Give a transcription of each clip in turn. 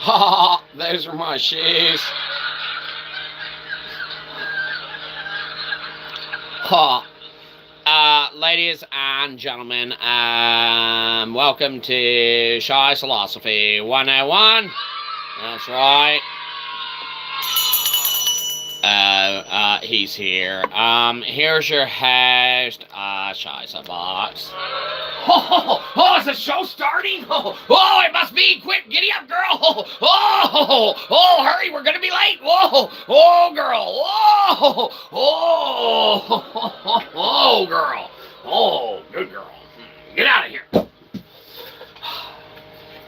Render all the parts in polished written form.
Ha! Those are my shoes. Ha! Ladies and gentlemen, welcome to Shyzalosophy 101. That's right. He's here. Here's your host, Shyzabox. Oh, is the show starting? Oh, it must be. Quick, giddy up, girl. Oh, hurry, we're gonna be late. Oh, girl. Oh, girl. Oh, good girl. Get out of here.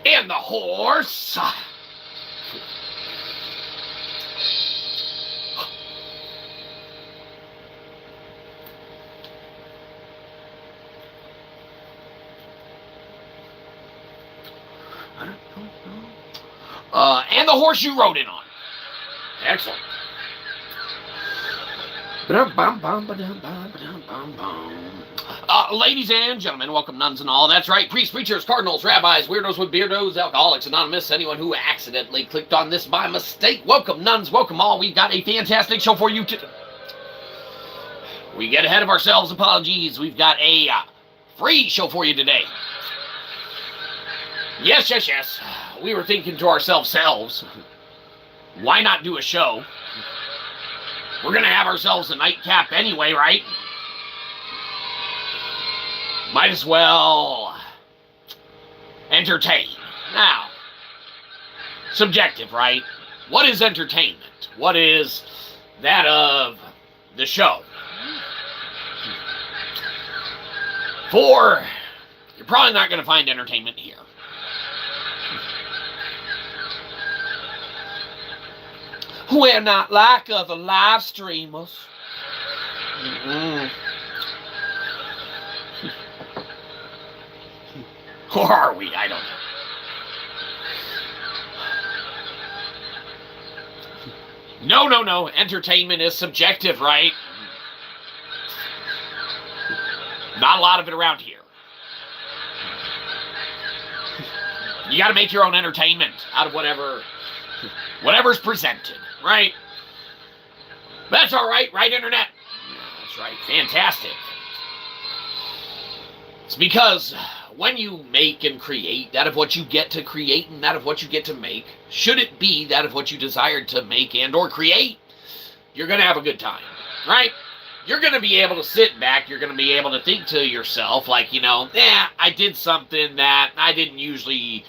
And the horse. And the horse you rode in on. Excellent. Ladies and gentlemen, welcome nuns and all. That's right, priests, preachers, cardinals, rabbis, weirdos with beardos, alcoholics, anonymous, anyone who accidentally clicked on this by mistake. Welcome nuns, welcome all. We've got a fantastic show for you today. We get ahead of ourselves, apologies. We've got a free show for you today. Yes. We were thinking to ourselves, why not do a show? We're going to have ourselves a nightcap anyway, right? Might as well entertain. Now, subjective, right? What is entertainment? What is that of the show? You're probably not going to find entertainment here. We're not like other live streamers. Or are we? I don't know. No. Entertainment is subjective, right? Not a lot of it around here. You got to make your own entertainment out of whatever's presented, right? That's all right, right, Internet? That's right, fantastic. It's because when you make and create, that of what you get to create and that of what you get to make, should it be that of what you desired to make and or create, you're going to have a good time, right? You're going to be able to sit back, you're going to be able to think to yourself, like, I did something that I didn't usually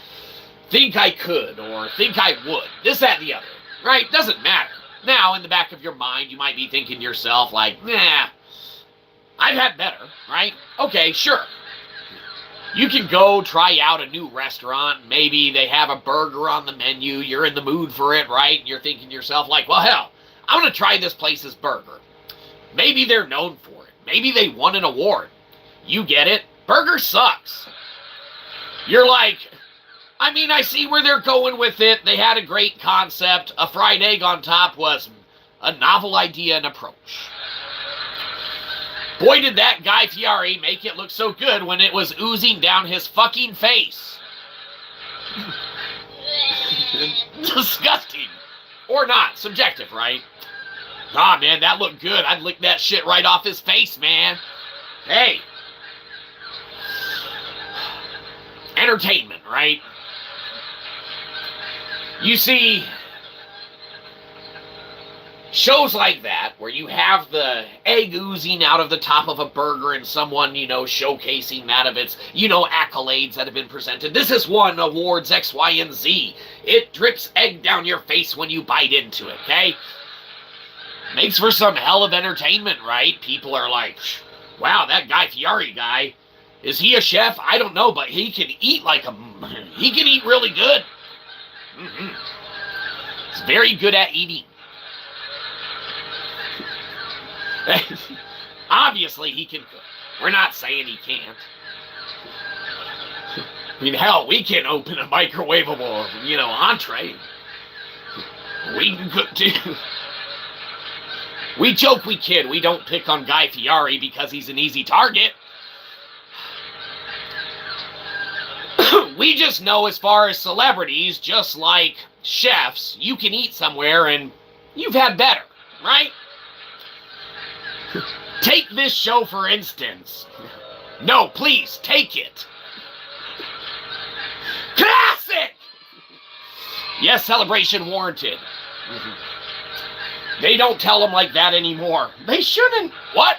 think I could or think I would. This, that, and the other, right? Doesn't matter. Now, in the back of your mind, you might be thinking to yourself, like, I've had better, right? Okay, sure. You can go try out a new restaurant. Maybe they have a burger on the menu. You're in the mood for it, right? And you're thinking to yourself, like, well, hell, I'm going to try this place's burger. Maybe they're known for it. Maybe they won an award. You get it? Burger sucks. You're like, I see where they're going with it. They had a great concept. A fried egg on top was a novel idea and approach. Boy, did that Guy Fieri make it look so good when it was oozing down his fucking face. Disgusting. Or not. Subjective, right? Ah, man, that looked good. I'd lick that shit right off his face, man. Hey. Entertainment, right? You see, shows like that, where you have the egg oozing out of the top of a burger and someone, showcasing that of its, accolades that have been presented. This has won awards X, Y, and Z. It drips egg down your face when you bite into it, okay? Makes for some hell of entertainment, right? People are like, wow, that Guy Fieri guy, is he a chef? I don't know, but he can eat he can eat really good. He's very good at eating. Obviously, he can cook. We're not saying he can't. Hell, we can open a microwavable, entree. We can cook too. We joke, we kid. We don't pick on Guy Fieri because he's an easy target. We just know as far as celebrities, just like chefs, you can eat somewhere and you've had better, right? Take this show, for instance. No, please, take it. Classic! Yes, celebration warranted. They don't tell them like that anymore. They shouldn't. What?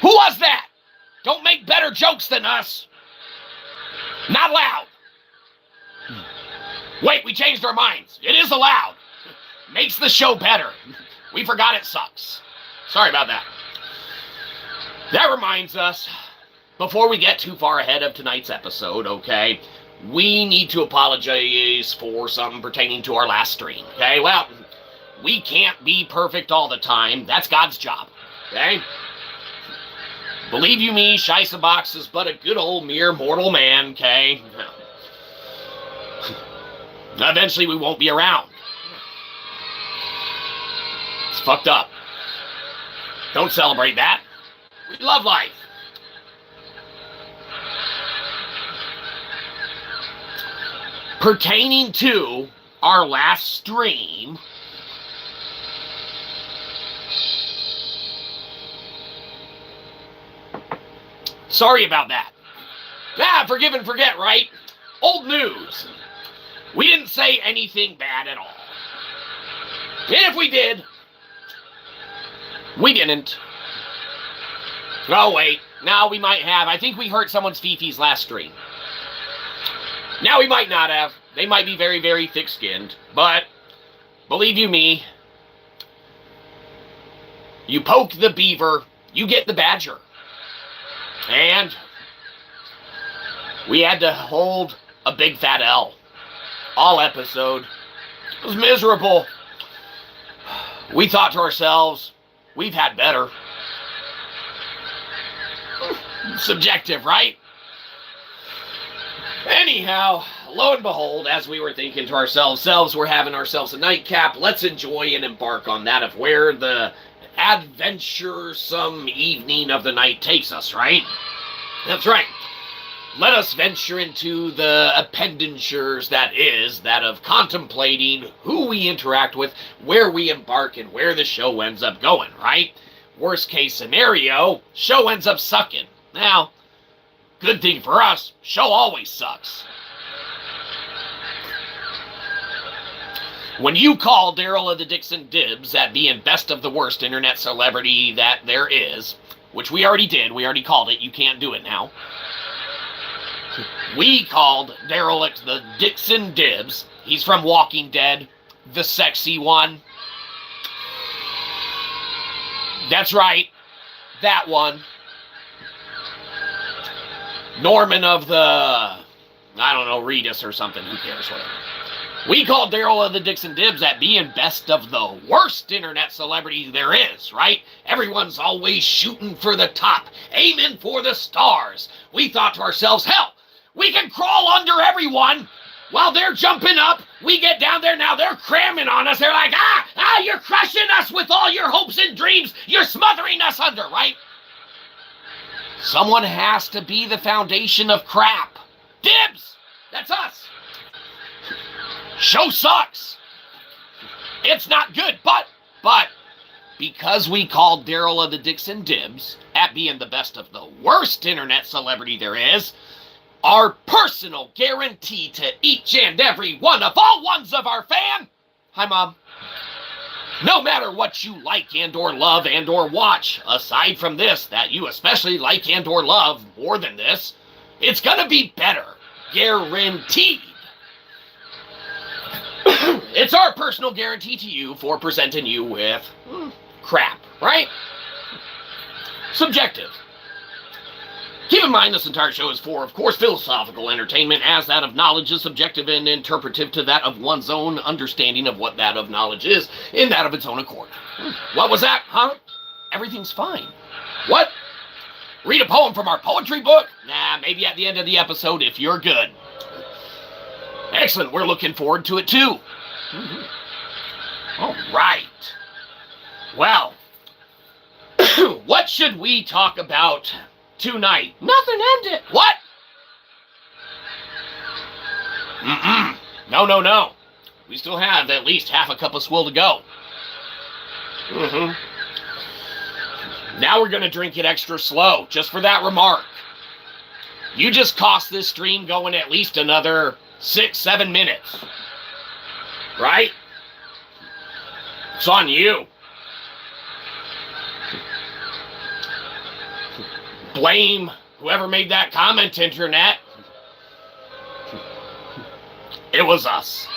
Who was that? Don't make better jokes than us. Not allowed. Wait, we changed our minds. It is allowed. Makes the show better. We forgot it sucks. Sorry about that. That reminds us, before we get too far ahead of tonight's episode, okay, we need to apologize for something pertaining to our last stream, okay? Well, we can't be perfect all the time. That's God's job, okay? Believe you me, Shyzabox is but a good old mere mortal man, okay? Eventually we won't be around. It's fucked up. Don't celebrate that. We love life. Pertaining to our last stream, sorry about that. Forgive and forget, right? Old news. We didn't say anything bad at all. And if we did, we didn't. Oh, wait. Now we might have. I think we hurt someone's fifis last stream. Now we might not have. They might be very, very thick-skinned. But, believe you me, you poke the beaver, you get the badger. And we had to hold a big fat L all episode. It was miserable. We thought to ourselves, we've had better. Subjective, right? Anyhow, lo and behold, as we were thinking to ourselves, we're having ourselves a nightcap. Let's enjoy and embark on that of where the adventuresome evening of the night takes us, right? That's right. Let us venture into the appenditures that is, that of contemplating who we interact with, where we embark, and where the show ends up going, right? Worst case scenario, show ends up sucking. Now, good thing for us, show always sucks. When you call Daryl of the Dixon dibs at being best of the worst internet celebrity that there is, which we already did, we already called it, you can't do it now. We called Daryl the Dixon dibs. He's from Walking Dead, the sexy one. That's right, that one. Norman of the, I don't know, Redis or something, who cares, whatever. We called Daryl of the Dixon dibs at being best of the worst internet celebrity there is, right? Everyone's always shooting for the top, aiming for the stars. We thought to ourselves, hell, we can crawl under everyone while they're jumping up. We get down there, now they're cramming on us. They're like, you're crushing us with all your hopes and dreams. You're smothering us under, right? Someone has to be the foundation of crap. Dibs! That's us. Show sucks. It's not good, but because we called Daryl of the Dixon dibs at being the best of the worst internet celebrity there is, our personal guarantee to each and every one of all ones of our fan, hi Mom, no matter what you like and or love and or watch, aside from this that you especially like and or love more than this, it's gonna be better, guaranteed. It's our personal guarantee to you for presenting you with crap, right? Subjective. Keep in mind this entire show is for, of course, philosophical entertainment, as that of knowledge is subjective and interpretive to that of one's own understanding of what that of knowledge is in that of its own accord. What was that, huh? Everything's fine. What? Read a poem from our poetry book? Nah, maybe at the end of the episode if you're good. Excellent, we're looking forward to it too. All right. Well, what should we talk about tonight? Nothing ended. What? Mm-mm. No, no, no. We still have at least half a cup of swill to go. Mm-hmm. Now we're going to drink it extra slow, just for that remark. You just cost this stream going at least another 6-7 minutes. Right? It's on you. Blame whoever made that comment, internet. It was us.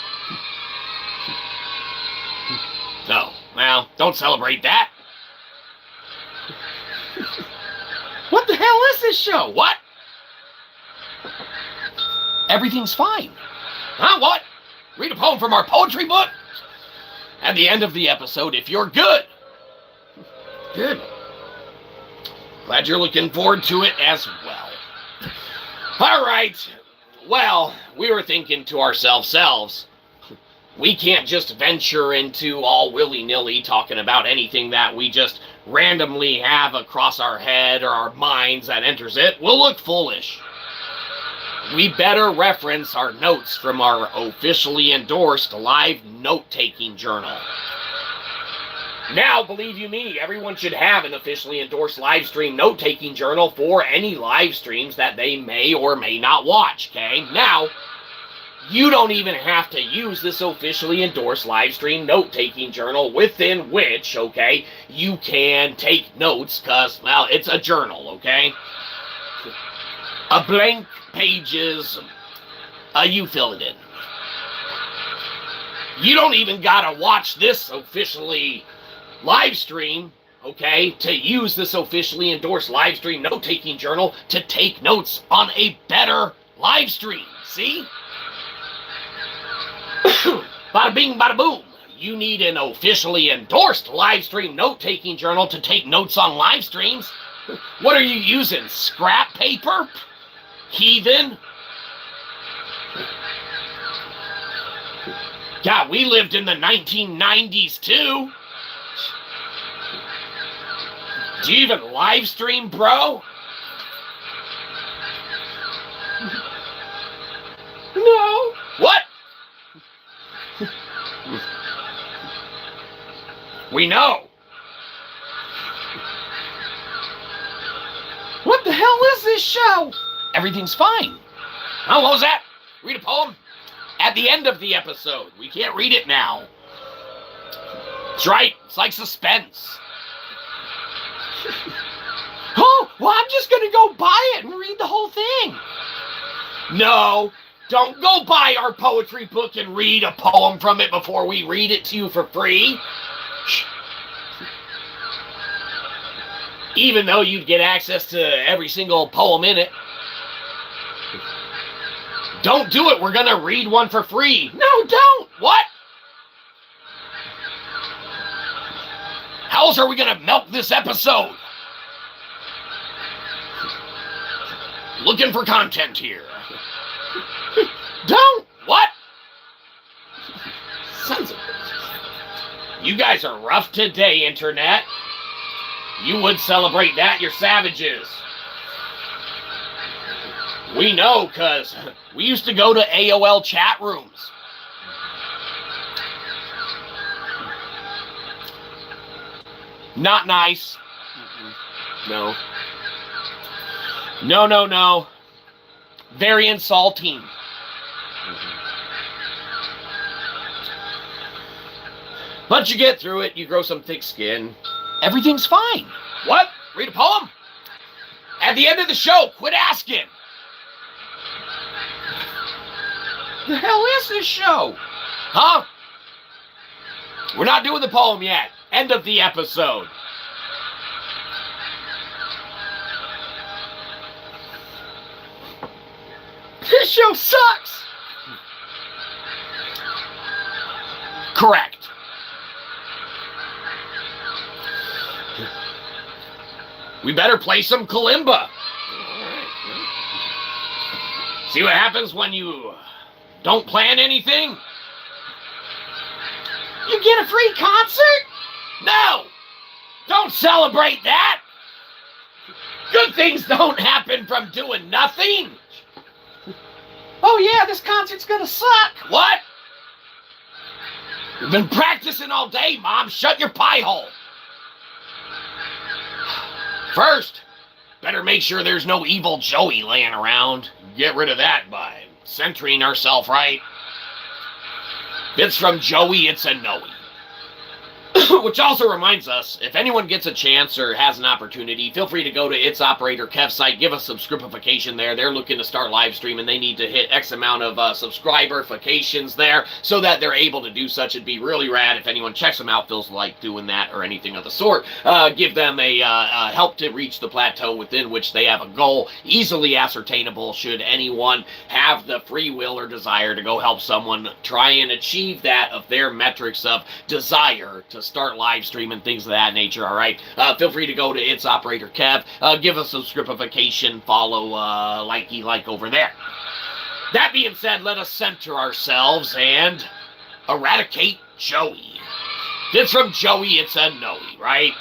No, well, don't celebrate that. What the hell is this show? What? Everything's fine. Huh? What? Read a poem from our poetry book? At the end of the episode, if you're good. Good. Glad you're looking forward to it as well. All right. Well, we were thinking to ourselves, we can't just venture into all willy-nilly talking about anything that we just randomly have across our head or our minds that enters it. We'll look foolish. We better reference our notes from our officially endorsed live note-taking journal. Now, believe you me, everyone should have an officially endorsed live stream note-taking journal for any live streams that they may or may not watch, okay? Now, you don't even have to use this officially endorsed live stream note-taking journal within which, okay, you can take notes because, well, it's a journal, okay? A blank pages, you fill it in. You don't even gotta watch this officially live stream, okay, to use this officially endorsed live stream note-taking journal to take notes on a better live stream, see? Bada bing, bada boom. You need an officially endorsed live stream note-taking journal to take notes on live streams? What are you using, scrap paper? Heathen? God, we lived in the 1990s too. Do you even live stream, bro? No. What? We know. What the hell is this show? Everything's fine. Oh, what was that? Read a poem? At the end of the episode. We can't read it now. That's right. It's like suspense. Oh, well, I'm just going to go buy it and read the whole thing. No, don't go buy our poetry book and read a poem from it before we read it to you for free. Even though you'd get access to every single poem in it. Don't do it. We're going to read one for free. No, don't. What? How else are we going to milk this episode? Looking for content here. Don't. What? Sons of... You guys are rough today, internet. You would celebrate that, you're savages. We know, because we used to go to AOL chat rooms. Not nice. No. No, no, no. Very insulting. Once you get through it, you grow some thick skin. Everything's fine. What? Read a poem? At the end of the show, quit asking. The hell is this show? Huh? We're not doing the poem yet. End of the episode. This show sucks. Correct. We better play some kalimba. See what happens when you don't plan anything? You get a free concert? No! Don't celebrate that! Good things don't happen from doing nothing! Oh yeah, this concert's gonna suck. What? We've been practicing all day, Mom. Shut your pie hole. First, better make sure there's no evil Joey laying around. Get rid of that by centering ourselves right. If it's from Joey, it's a no-y. Which also reminds us, if anyone gets a chance or has an opportunity, feel free to go to It's Operator Kev's site, give us subscribification there. They're looking to start live streaming. They need to hit X amount of subscriberifications there so that they're able to do such. It'd be really rad if anyone checks them out, feels like doing that or anything of the sort. Give them a help to reach the plateau within which they have a goal, easily ascertainable should anyone have the free will or desire to go help someone try and achieve that of their metrics of desire to start live streaming, things of that nature, all right? Feel free to go to It's Operator Kev. Give us subscribification, follow, like over there. That being said, let us center ourselves and eradicate Joey. If it's from Joey, it's a no-y, right?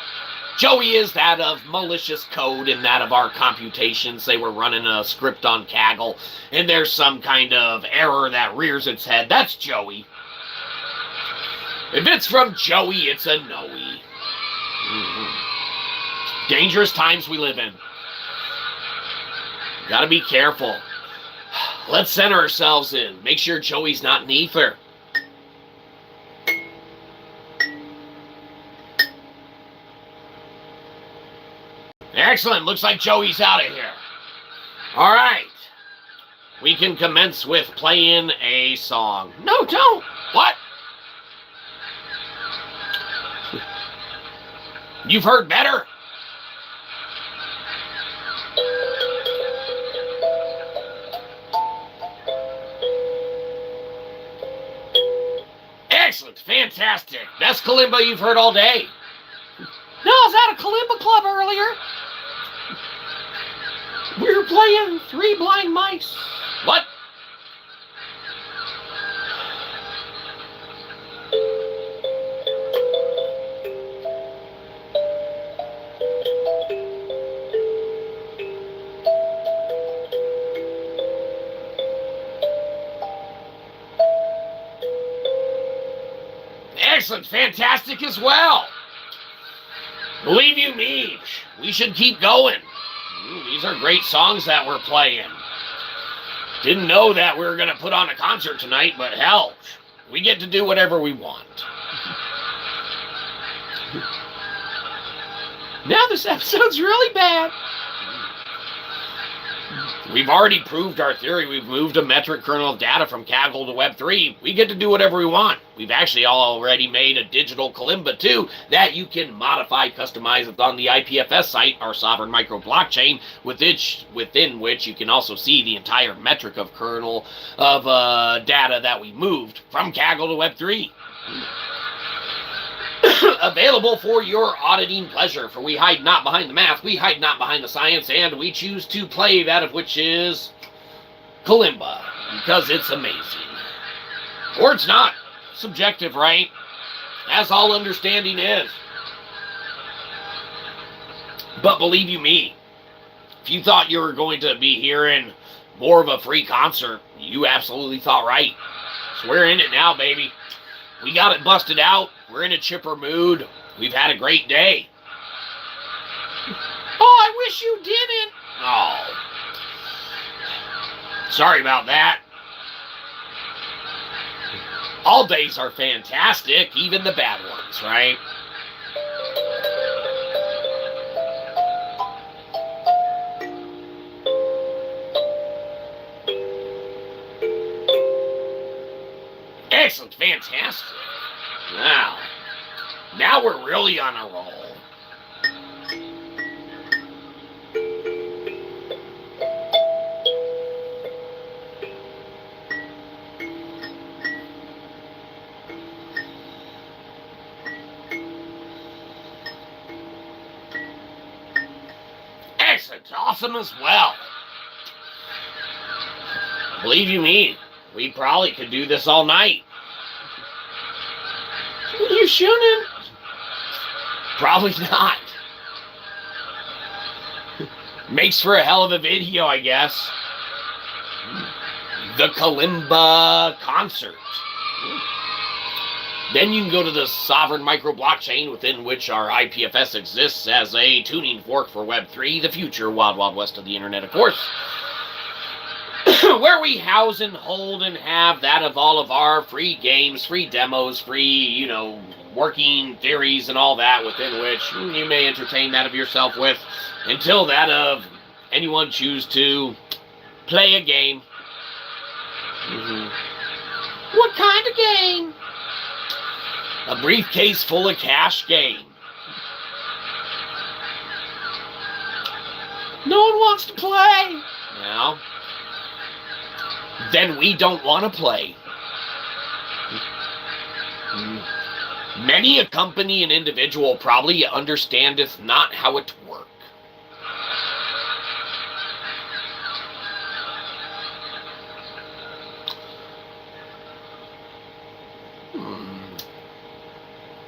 Joey is that of malicious code and that of our computations. Say we're running a script on Kaggle, and there's some kind of error that rears its head. That's Joey. If it's from Joey, it's a no-y. Dangerous times we live in. Gotta be careful. Let's center ourselves in. Make sure Joey's not in ether. Excellent. Looks like Joey's out of here. All right. We can commence with playing a song. No, don't. What? You've heard better? Excellent. Fantastic. Best kalimba you've heard all day. No, I was at a kalimba club earlier. We were playing Three Blind Mice. What? Excellent, fantastic as well. Believe you me, we should keep going. These are great songs that we're playing. Didn't know that we were going to put on a concert tonight, but hell, we get to do whatever we want. Now this episode's really bad. We've already proved our theory. We've moved a metric kernel of data from Kaggle to Web3. We get to do whatever we want. We've actually already made a digital kalimba too that you can modify, customize it on the IPFS site, our sovereign micro blockchain, within which you can also see the entire metric of kernel of data that we moved from Kaggle to Web3. Available for your auditing pleasure, for we hide not behind the math, we hide not behind the science, and we choose to play that of which is kalimba, because it's amazing. Or it's not. Subjective, right? As all understanding is. But believe you me, if you thought you were going to be hearing more of a free concert, you absolutely thought right. So we're in it now, baby. We got it busted out. We're in a chipper mood. We've had a great day. Oh, I wish you didn't. Oh. Sorry about that. All days are fantastic, even the bad ones, right? Excellent, fantastic. Now we're really on a roll. Excellent, awesome as well. Believe you me, we probably could do this all night. You shouldn't. Probably not. Makes for a hell of a video, I guess. the kalimba concert. Then you can go to the sovereign micro blockchain within which our IPFS exists as a tuning fork for Web3, the future wild, wild west of the internet, of course. Where we house and hold and have that of all of our free games, free demos, free, working theories and all that, within which you may entertain that of yourself with, until that of anyone choose to play a game. What kind of game? A briefcase full of cash game. No one wants to play. Now, then we don't want to play. Many a company and individual probably understandeth not how it works.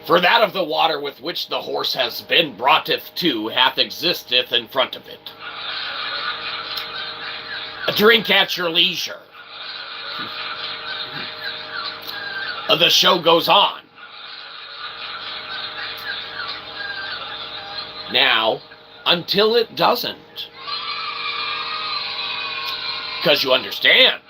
For that of the water with which the horse has been broughteth to hath existeth in front of it. A drink at your leisure. The show goes on. Now, until it doesn't. Because you understand.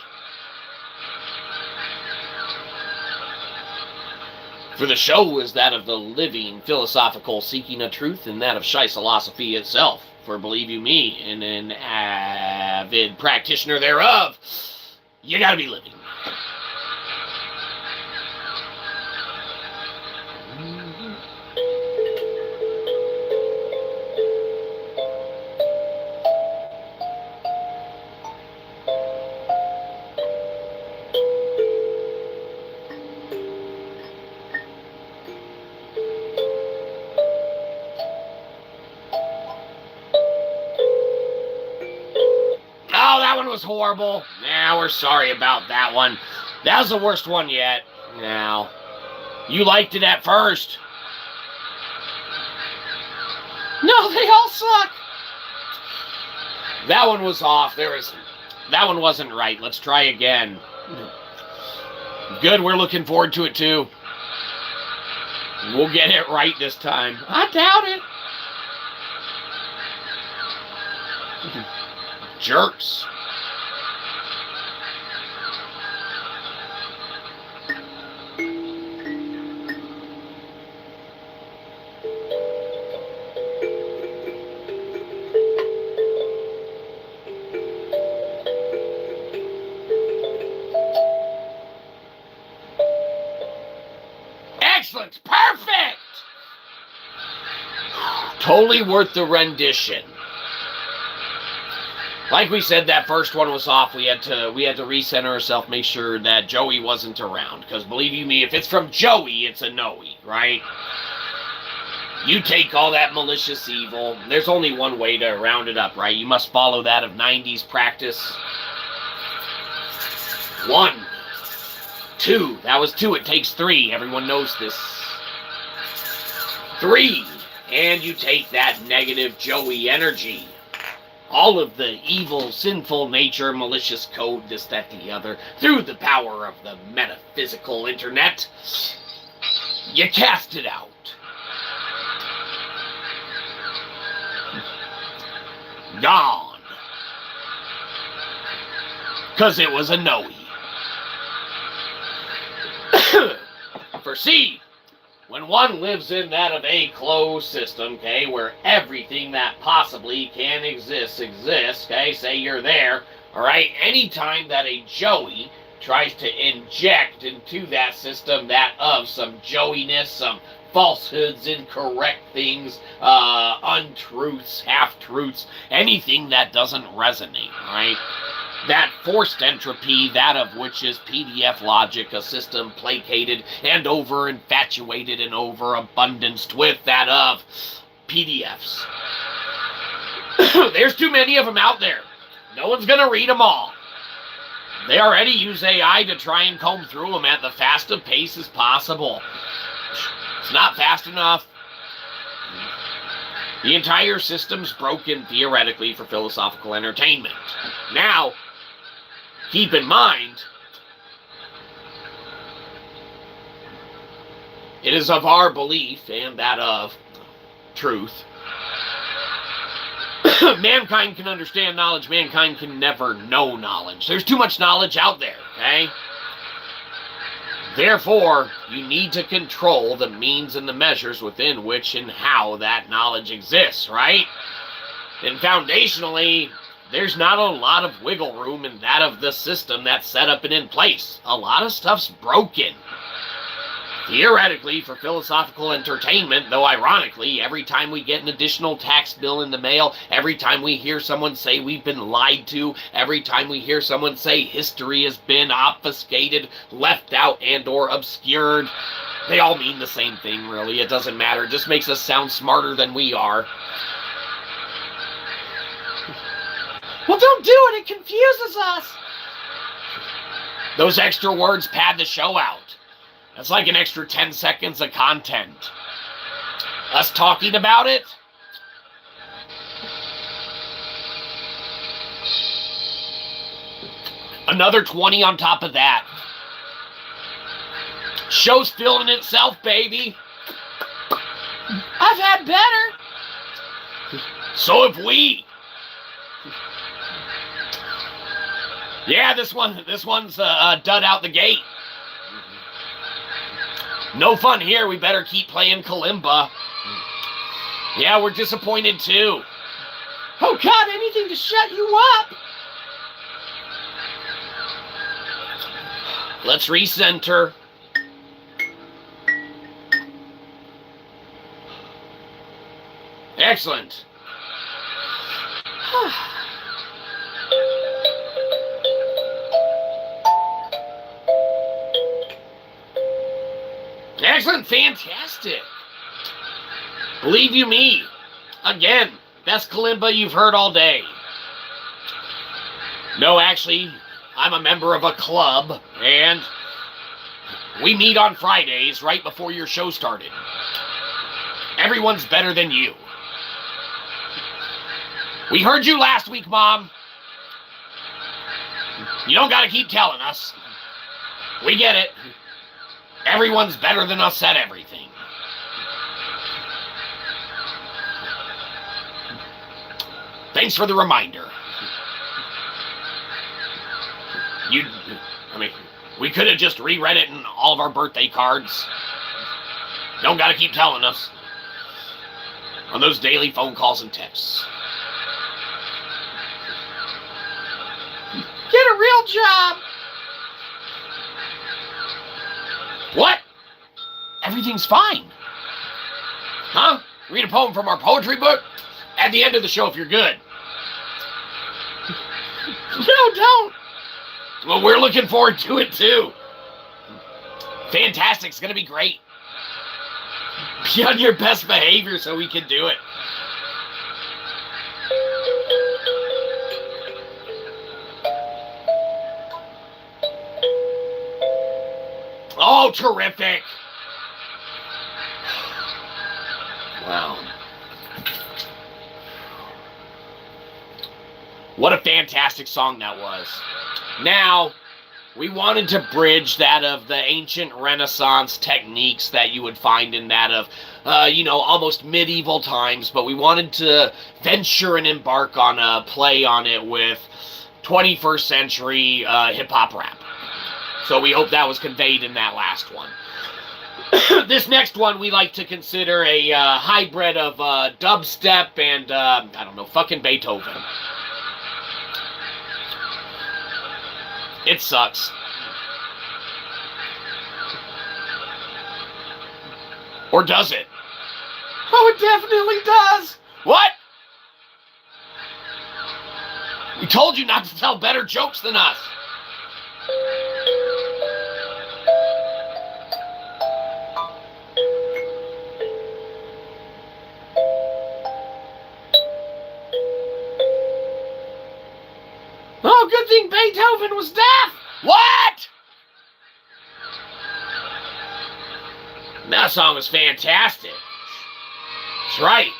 For the show is that of the living, philosophical seeking of truth, and that of Shyzalosophy itself. For believe you me, and an avid practitioner thereof, you gotta be living. Was horrible. Nah, we're sorry about that one. That was the worst one yet. Now, you liked it at first. No, they all suck. That one was off. That one wasn't right. Let's try again. Good, we're looking forward to it too. We'll get it right this time. I doubt it. Jerks. Excellent! Perfect! Totally worth the rendition. Like we said, that first one was off. We had to recenter ourselves, make sure that Joey wasn't around. Because believe you me, if it's from Joey, it's a no-y, right? You take all that malicious evil. There's only one way to round it up, right? You must follow that of 90s practice. 1, 2. That was 2. It takes 3. Everyone knows this. 3. And you take that negative Joey energy. All of the evil, sinful nature, malicious code, this, that, the other, through the power of the metaphysical internet, you cast it out. Gone. 'Cause it was a no-y. For see, when one lives in that of a closed system, okay, where everything that possibly can exist, okay, say you're there, alright, anytime that a Joey tries to inject into that system that of some Joeyness, some falsehoods, incorrect things, untruths, half-truths, anything that doesn't resonate, right? That forced entropy, that of which is PDF logic, a system placated and over-infatuated and over-abundanced with that of PDFs. There's too many of them out there. No one's going to read them all. They already use AI to try and comb through them at the fastest pace as possible. It's not fast enough. The entire system's broken, theoretically, for philosophical entertainment. Now, keep in mind, it is of our belief and that of truth. Mankind can understand knowledge. Mankind can never know knowledge. There's too much knowledge out there, okay? Therefore, you need to control the means and the measures within which and how that knowledge exists, right? And foundationally, there's not a lot of wiggle room in that of the system that's set up and in place. A lot of stuff's broken. Theoretically, for philosophical entertainment, though ironically, every time we get an additional tax bill in the mail, every time we hear someone say we've been lied to, every time we hear someone say history has been obfuscated, left out, and or obscured, they all mean the same thing, really. It doesn't matter. It just makes us sound smarter than we are. Well, don't do it. It confuses us. Those extra words pad the show out. That's like an extra 10 seconds of content. Us talking about it? Another 20 on top of that. Show's filling itself, baby. I've had better. So have we. Yeah, this one's dud out the gate. No fun here. We better keep playing Kalimba. Yeah, we're disappointed too. Oh God, anything to shut you up. Let's recenter. Excellent. Excellent, fantastic. Believe you me, again, best kalimba you've heard all day. No, actually, I'm a member of a club, and we meet on Fridays right before your show started. Everyone's better than you. We heard you last week, Mom. You don't gotta keep telling us. We get it. Everyone's better than us at everything. Thanks for the reminder. We could have just reread it in all of our birthday cards. Don't gotta keep telling us. On those daily phone calls and texts. Get a real job! What? Everything's fine. Huh? Read a poem from our poetry book? At the end of the show if you're good. No, don't. Well, we're looking forward to it too. Fantastic. It's going to be great. Be on your best behavior so we can do it. Oh, terrific. Wow. What a fantastic song that was. Now, we wanted to bridge that of the ancient Renaissance techniques that you would find in that of, almost medieval times, but we wanted to venture and embark on a play on it with 21st century hip-hop rap. So we hope that was conveyed in that last one. This next one we like to consider a hybrid of dubstep and, fucking Beethoven. It sucks. Or does it? Oh, it definitely does. What? We told you not to tell better jokes than us. Oh, good thing Beethoven was deaf. What? That song was fantastic. That's right.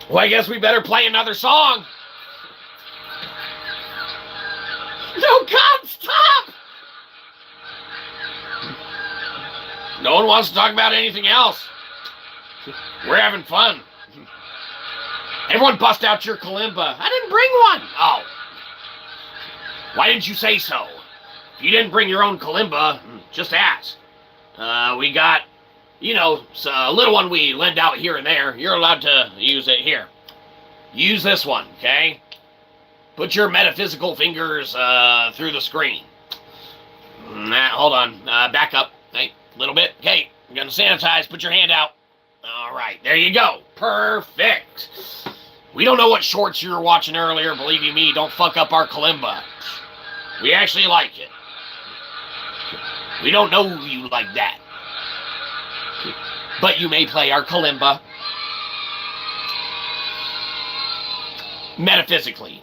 Well, I guess we better play another song. No, God, stop! No one wants to talk about anything else. We're having fun. Everyone bust out your kalimba. I didn't bring one. Oh. Why didn't you say so? If you didn't bring your own kalimba, just ask. We got, you know, a little one we lend out here and there. You're allowed to use it here. Use this one, okay? Put your metaphysical fingers through the screen. Hold on. Back up. Hey, a little bit. Okay, you're going to sanitize. Put your hand out. All right, there you go. Perfect. We don't know what shorts you were watching earlier. Believe you me, don't fuck up our kalimba. We actually like it. We don't know you like that. But you may play our kalimba metaphysically.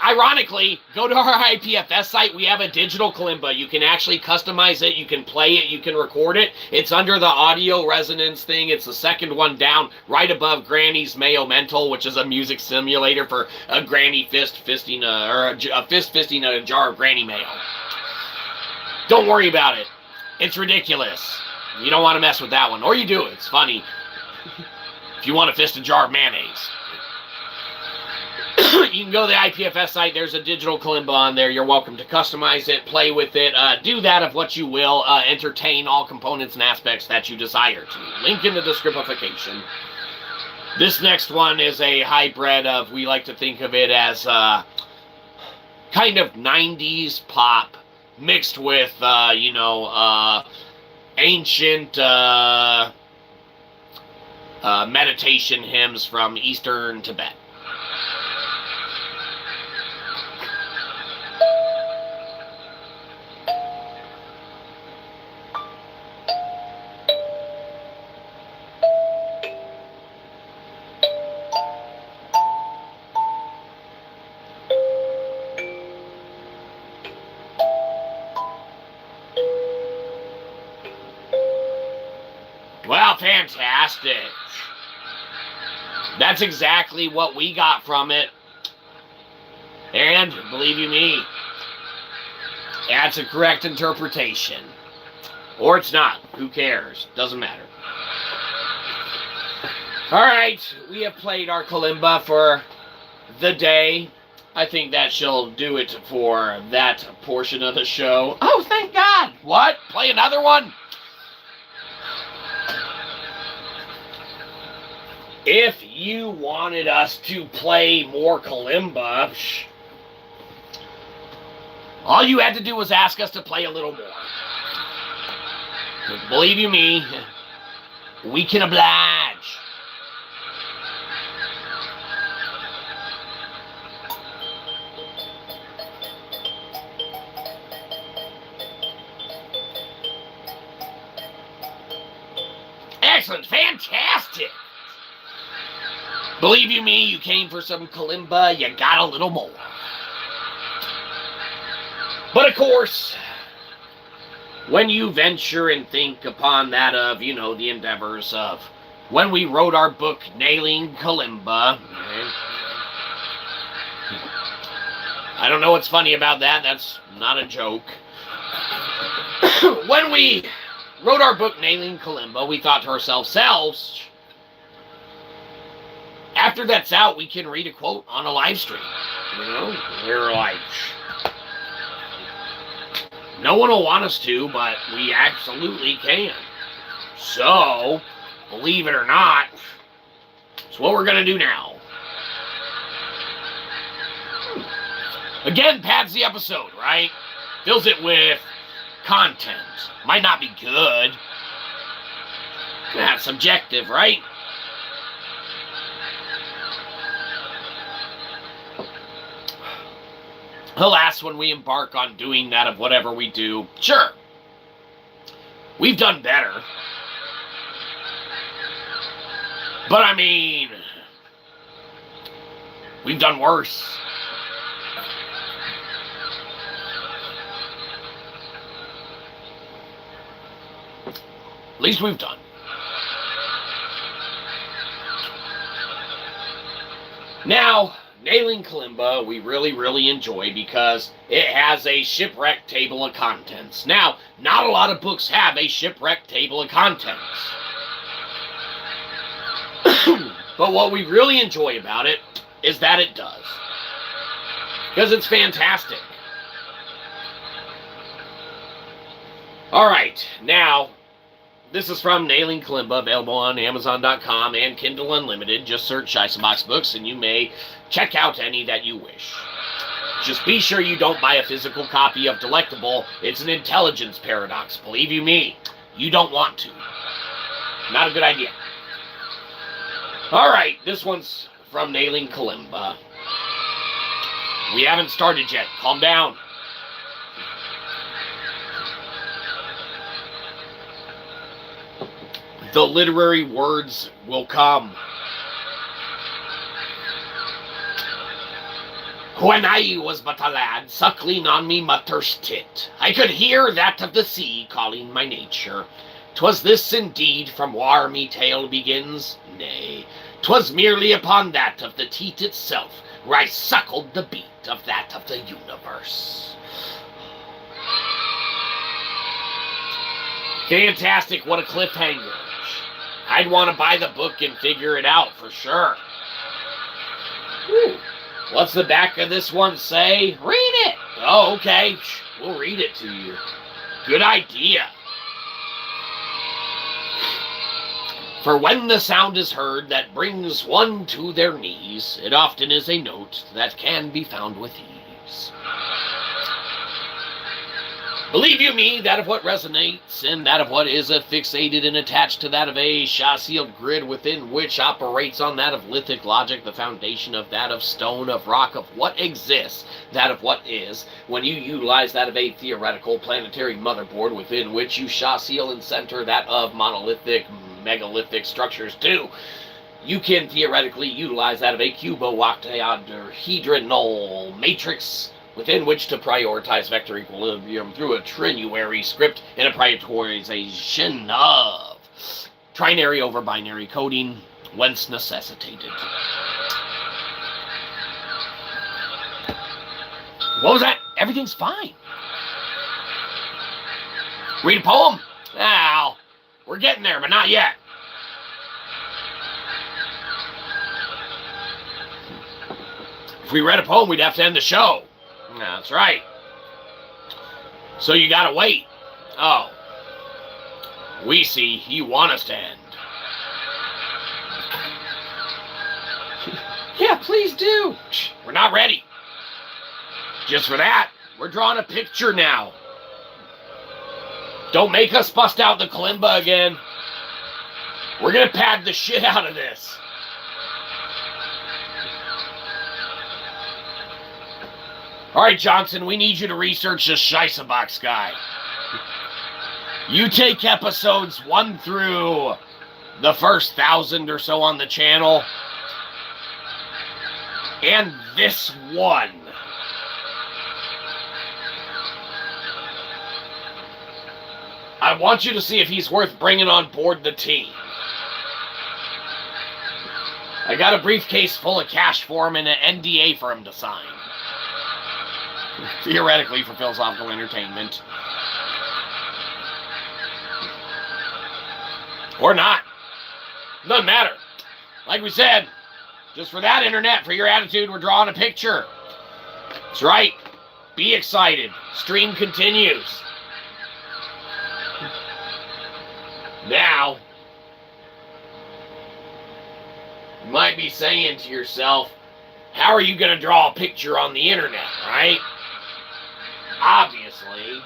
Ironically, go to our IPFS site. We have a digital kalimba. You can actually customize it. You can play it. You can record it. It's under the audio resonance thing. It's the second one down, right above Granny's Mayo Mental, which is a music simulator for a granny fisting a fist fisting a jar of granny mayo. Don't worry about it. It's ridiculous. You don't want to mess with that one. Or you do. It's funny. If you want to fist a jar of mayonnaise. You can go to the IPFS site. There's a digital kalimba on there. You're welcome to customize it, play with it, do that of what you will, entertain all components and aspects that you desire to. Link in the descriptification. This next one is a hybrid of, we like to think of it as kind of 90s pop mixed with, ancient meditation hymns from Eastern Tibet. Well, fantastic. That's exactly what we got from it. And, believe you me, that's a correct interpretation. Or it's not. Who cares? Doesn't matter. Alright, we have played our kalimba for the day. I think that shall do it for that portion of the show. Oh, thank God! What? Play another one? If you wanted us to play more kalimba, all you had to do was ask us to play a little more. But believe you me, we can oblige. Excellent, fantastic. Believe you me, you came for some kalimba, you got a little more. But of course, when you venture and think upon that of, the endeavors of when we wrote our book, Nailing Kalimba, I don't know what's funny about that, that's not a joke. When we wrote our book, Nailing Kalimba, we thought to ourselves, after that's out, we can read a quote on a live stream. We're like, no one will want us to, but we absolutely can. So, believe it or not, it's what we're going to do now. Again, pads the episode, right? Fills it with content. Might not be good. That's subjective, right? Alas, when we embark on doing that of whatever we do, sure, we've done better. But I mean, we've done worse. At least we've done. Now, Nailing Kalimba, we really enjoy because it has a shipwreck table of contents. Now, not a lot of books have a shipwreck table of contents. But what we really enjoy about it is that it does. Because it's fantastic. Alright, now, this is from Nailing Kalimba, available on Amazon.com and Kindle Unlimited. Just search Shyzabox books and you may check out any that you wish. Just be sure you don't buy a physical copy of Delectable. It's an intelligence paradox. Believe you me, you don't want to. Not a good idea. Alright, this one's from Nailing Kalimba. We haven't started yet. Calm down. The literary words will come. When I was but a lad, suckling on me mother's tit, I could hear that of the sea calling my nature. 'Twas this indeed from war me tale begins. Nay, 'twas merely upon that of the teat itself, where I suckled the beat of that of the universe. Fantastic, what a cliffhanger. I'd want to buy the book and figure it out for sure. Whew. What's the back of this one say? Read it! Oh, okay. We'll read it to you. Good idea. For when the sound is heard that brings one to their knees, it often is a note that can be found with ease. Believe you me, that of what resonates, and that of what is affixated and attached to that of a Shah-sealed grid within which operates on that of Lithic Logic, the foundation of that of stone, of rock, of what exists, that of what is, when you utilize that of a theoretical planetary motherboard within which you Shah-seal and center that of monolithic, megalithic structures too, you can theoretically utilize that of a cubo-octahedronal matrix within which to prioritize vector equilibrium through a trinary script and a prioritization of trinary over binary coding, whence necessitated. What was that? Everything's fine. Read a poem? Now, we're getting there, but not yet. If we read a poem, we'd have to end the show. That's right. So you gotta wait. Oh. We see you want us to end. Yeah, please do. We're not ready. Just for that, we're drawing a picture now. Don't make us bust out the kalimba again. We're gonna pad the shit out of this. Alright, Johnson, we need you to research this Shyzabox guy. You take episodes 1 through the first 1,000 or so on the channel, and this one. I want you to see if he's worth bringing on board the team. I got a briefcase full of cash for him and an NDA for him to sign. Theoretically, for philosophical entertainment. Or not. Doesn't matter. Like we said, just for that internet, for your attitude, we're drawing a picture. That's right. Be excited. Stream continues. Now, you might be saying to yourself, how are you going to draw a picture on the internet, right? Obviously,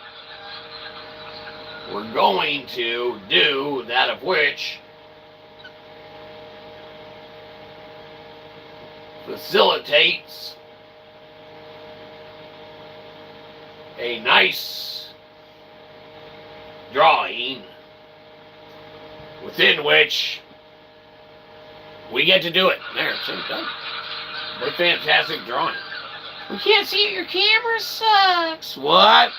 we're going to do that of which facilitates a nice drawing within which we get to do it. There, see, done. What a fantastic drawing. We can't see it. Your camera sucks. What?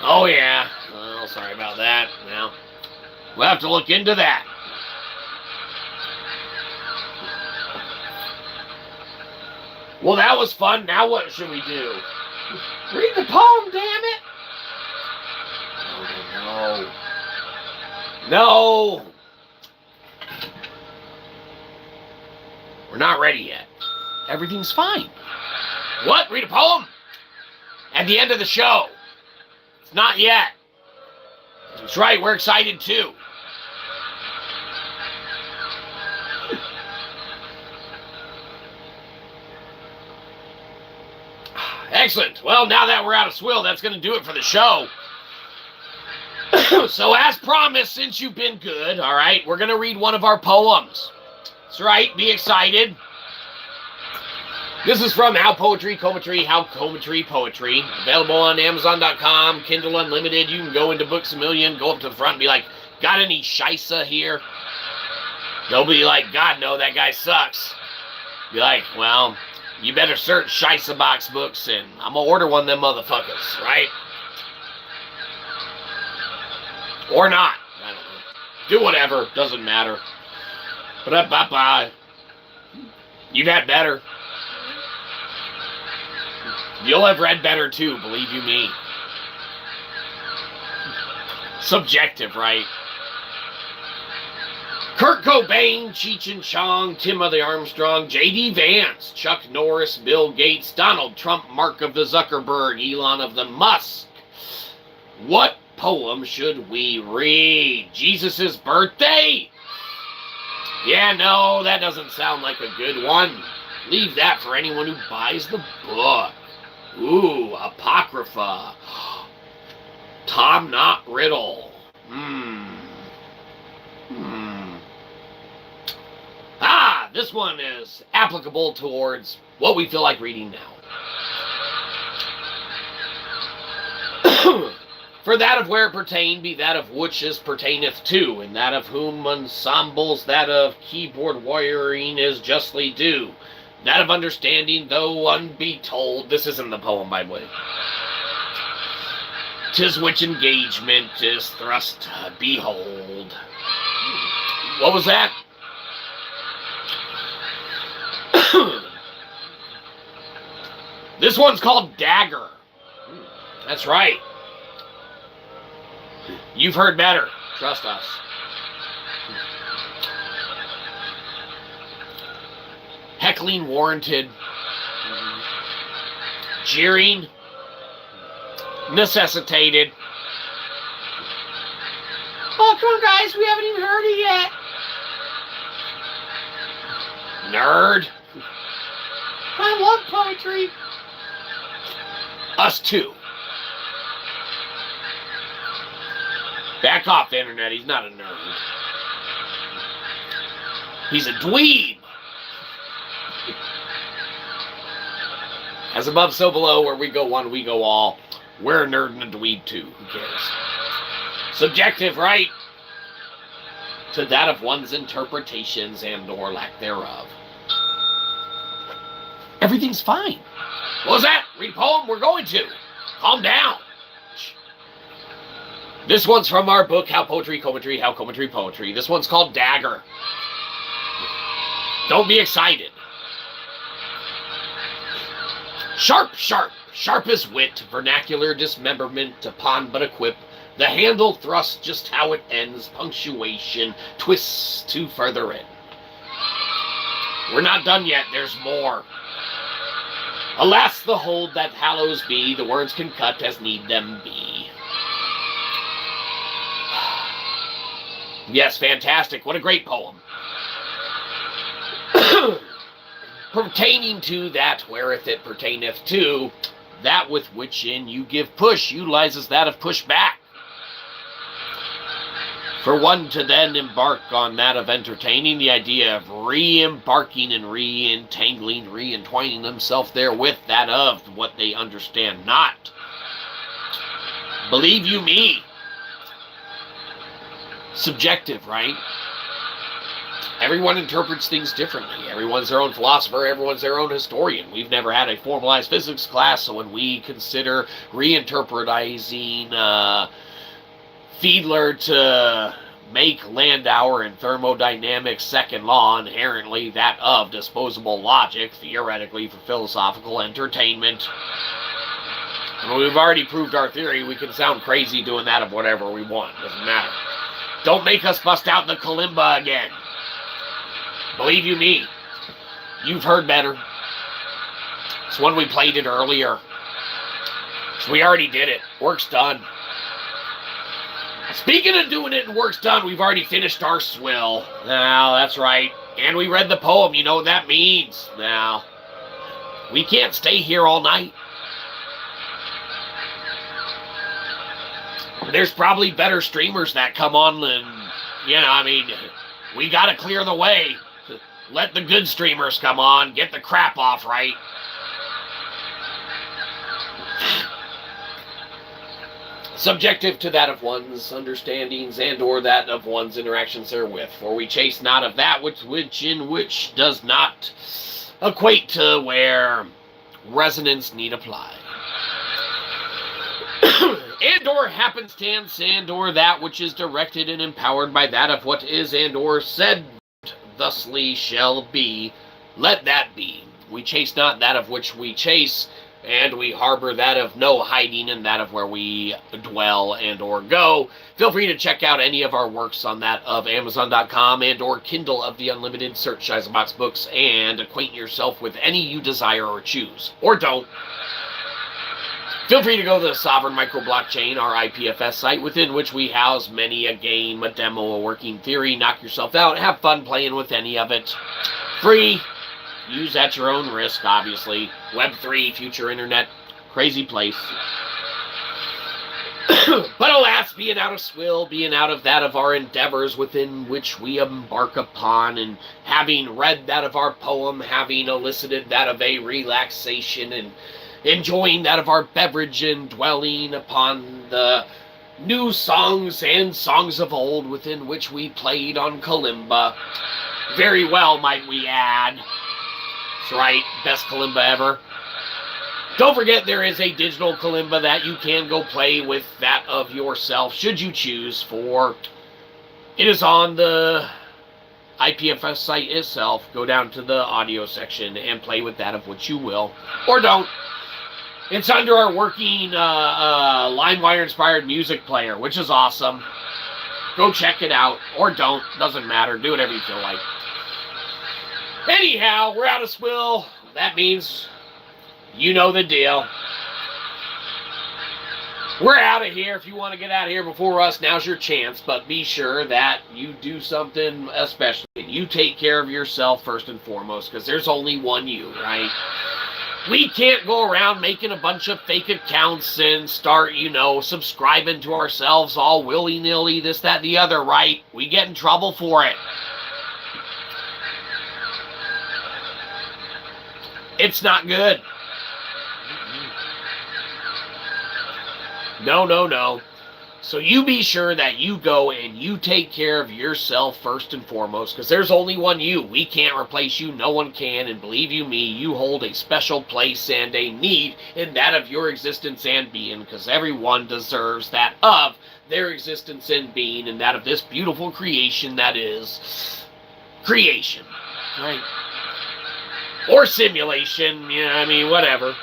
Oh, yeah. Well, sorry about that. Now, we'll have to look into that. Well, that was fun. Now what should we do? Read the poem, damn it! No. No! We're not ready yet. Everything's fine. What? Read a poem? At the end of the show. It's not yet. That's right, we're excited too. Excellent. Well, now that we're out of swill, that's going to do it for the show. So, as promised, since you've been good, all right, we're going to read one of our poems. That's right, be excited. This is from How Poetry, Cometry, How Cometry, Poetry. Available on Amazon.com, Kindle Unlimited. You can go into Books A Million, go up to the front and be like, got any Shyza here? They'll be like, God, no, that guy sucks. Be like, well, you better search Shyzabox books and I'm going to order one of them motherfuckers, right? Or not. I don't know. Do whatever. Doesn't matter. But you've had better. You'll have read better too, believe you me. Subjective, right? Kurt Cobain, Cheech and Chong, Timothy Armstrong, J.D. Vance, Chuck Norris, Bill Gates, Donald Trump, Mark of the Zuckerberg, Elon of the Musk. What poem should we read? Jesus' birthday? Yeah, no, that doesn't sound like a good one. Leave that for anyone who buys the book. Ooh, Apocrypha. Tom Knott Riddle. Ah, this one is applicable towards what we feel like reading now. For that of where it pertain be that of which is pertaineth to, and that of whom ensembles that of keyboard warrioring is justly due. That of understanding, though unbetold. This isn't the poem, by the way. 'Tis which engagement is thrust, behold. What was that? This one's called Dagger. That's right. You've heard better. Trust us. Heckling warranted. Jeering necessitated. Oh, come on, guys. We haven't even heard it yet. Nerd. I love poetry. Us too. Back off, Internet. He's not a nerd. He's a dweeb. As above, so below, where we go one, we go all. We're a nerd and a dweeb too. Who cares? Subjective, right? To that of one's interpretations and or lack thereof. Everything's fine. What was that? Read a poem? We're going to. Calm down. This one's from our book, How Poetry, Cometry, How Cometry, Poetry. This one's called Dagger. Don't be excited. Sharp, sharp, sharp as wit, vernacular dismemberment upon but a quip. The handle thrust just how it ends, punctuation, twists to further in. We're not done yet, there's more. Alas, the hold that hallows be, the words can cut as need them be. Yes, fantastic. What a great poem. Pertaining to that wherewith it pertaineth to, that with which in you give push utilizes that of push back. For one to then embark on that of entertaining, the idea of re-embarking and re-entangling, re-entwining themselves therewith, that of what they understand not. Believe you me. Subjective, right? Everyone interprets things differently. Everyone's their own philosopher. Everyone's their own historian. We've never had a formalized physics class, so when we consider reinterpretizing Fiedler to make Landauer and thermodynamics second law inherently that of disposable logic, theoretically for philosophical entertainment. I mean, we've already proved our theory. We can sound crazy doing that of whatever we want. Doesn't matter. Don't make us bust out the kalimba again. Believe you me, you've heard better. It's when we played it earlier. So we already did it. Work's done. Speaking of doing it and work's done, we've already finished our swill. Now, that's right. And we read the poem. You know what that means. Now, we can't stay here all night. There's probably better streamers that come on than, I mean, we got to clear the way. Let the good streamers come on. Get the crap off, right? Subjective to that of one's understandings and or that of one's interactions therewith. For we chase not of that which does not equate to where resonance need apply. And or happenstance and or that which is directed and empowered by that of what is and or said thusly shall be, let that be. We chase not that of which we chase, and we harbor that of no hiding and that of where we dwell and or go. Feel free to check out any of our works on that of Amazon.com and or Kindle of the Unlimited. Search Shyzabox books and acquaint yourself with any you desire or choose. Or don't. Feel free to go to the Sovereign Microblockchain, our IPFS site, within which we house many a game, a demo, a working theory. Knock yourself out. Have fun playing with any of it. Free. Use at your own risk, obviously. Web3, future internet, crazy place. But alas, being out of swill, being out of that of our endeavors within which we embark upon, and having read that of our poem, having elicited that of a relaxation, and enjoying that of our beverage, and dwelling upon the new songs and songs of old within which we played on kalimba. Very well, might we add. That's right, best kalimba ever. Don't forget there is a digital kalimba that you can go play with that of yourself, should you choose, for it is on the IPFS site itself. Go down to the audio section and play with that of which you will, or don't. It's under our working LimeWire-inspired music player, which is awesome. Go check it out, or don't. Doesn't matter. Do whatever you feel like. Anyhow, we're out of swill. That means you know the deal. We're out of here. If you want to get out of here before us, now's your chance. But be sure that you do something especially. You take care of yourself first and foremost, because there's only one you, right? We can't go around making a bunch of fake accounts and start, subscribing to ourselves all willy-nilly, this, that, the other, right? We get in trouble for it. It's not good. No. So you be sure that you go and you take care of yourself first and foremost, because there's only one you. We can't replace you. No one can. And believe you me, you hold a special place and a need in that of your existence and being, because everyone deserves that of their existence and being, and that of this beautiful creation that is creation. Right? Or simulation. Whatever.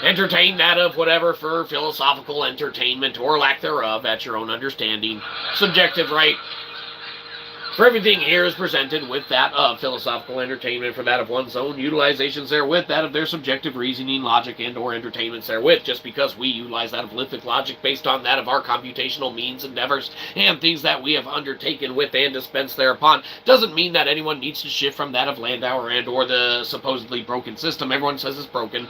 Entertain that of whatever for philosophical entertainment or lack thereof at your own understanding. Subjective, right? For everything here is presented with that of philosophical entertainment for that of one's own utilizations therewith, that of their subjective reasoning, logic, and or entertainments therewith. Just because we utilize that of Lithic Logic based on that of our computational means, endeavors, and things that we have undertaken with and dispensed thereupon, doesn't mean that anyone needs to shift from that of Landauer and or the supposedly broken system. Everyone says it's broken.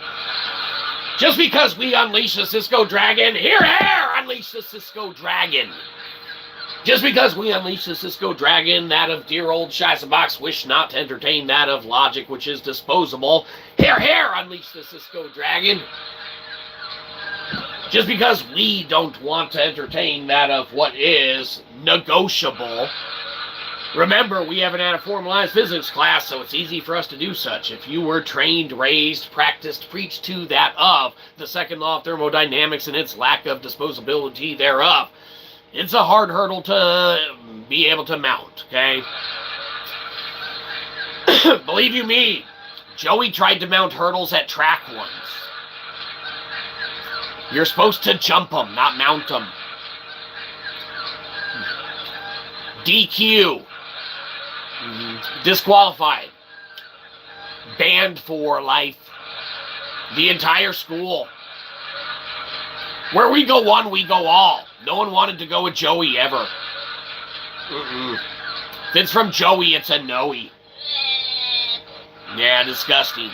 Just because we unleash the Cisco Dragon, here, unleash the Cisco Dragon. Just because we unleash the Cisco Dragon, that of dear old Shyzabox, wish not to entertain that of logic, which is disposable. Here, unleash the Cisco Dragon. Just because we don't want to entertain that of what is negotiable. Remember, we haven't had a formalized physics class, so it's easy for us to do such. If you were trained, raised, practiced, preached to that of the second law of thermodynamics and its lack of disposability thereof, It's a hard hurdle to be able to mount, okay? Believe you me, Joey tried to mount hurdles at track once. You're supposed to jump them, not mount them. DQ. Disqualified. Banned for life. The entire school. Where we go one, we go all. No one wanted to go with Joey ever. If it's from Joey, it's a no-y. Yeah, disgusting.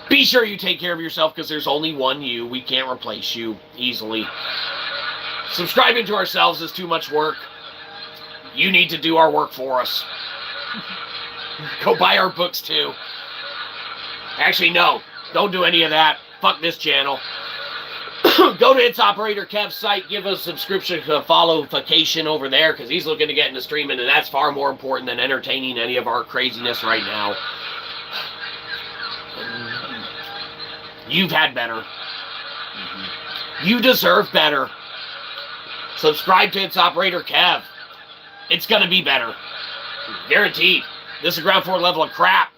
Be sure you take care of yourself because there's only one you. We can't replace you easily. Subscribing to ourselves is too much work. You need to do our work for us. Go buy our books too. Actually, no. Don't do any of that. Fuck this channel. Go to It's Operator Kev's site. Give us a subscription followification over there because he's looking to get into streaming, and that's far more important than entertaining any of our craziness right now. You've had better. You deserve better. Subscribe to It's Operator Kev. It's going to be better. Guaranteed. This is ground floor level of crap.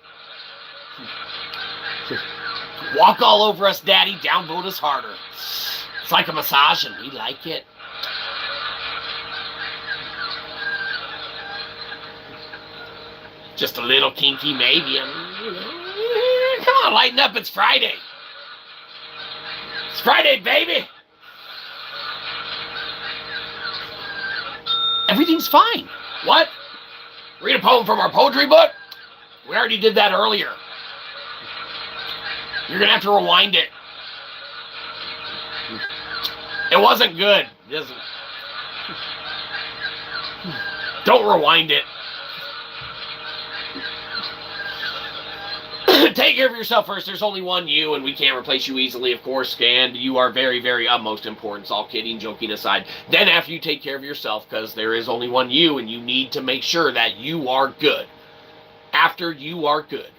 Walk all over us, Daddy. Downvote us harder. It's like a massage, and we like it. Just a little kinky, maybe. Come on, lighten up. It's Friday. It's Friday, baby. Everything's fine. What? Read a poem from our poetry book? We already did that earlier. You're going to have to rewind it. It wasn't good. Don't rewind it. Take care of yourself first. There's only one you, and we can't replace you easily, of course, and you are very, very utmost importance, all kidding, joking aside. Then after you take care of yourself, because there is only one you, and you need to make sure that you are good. After you are good,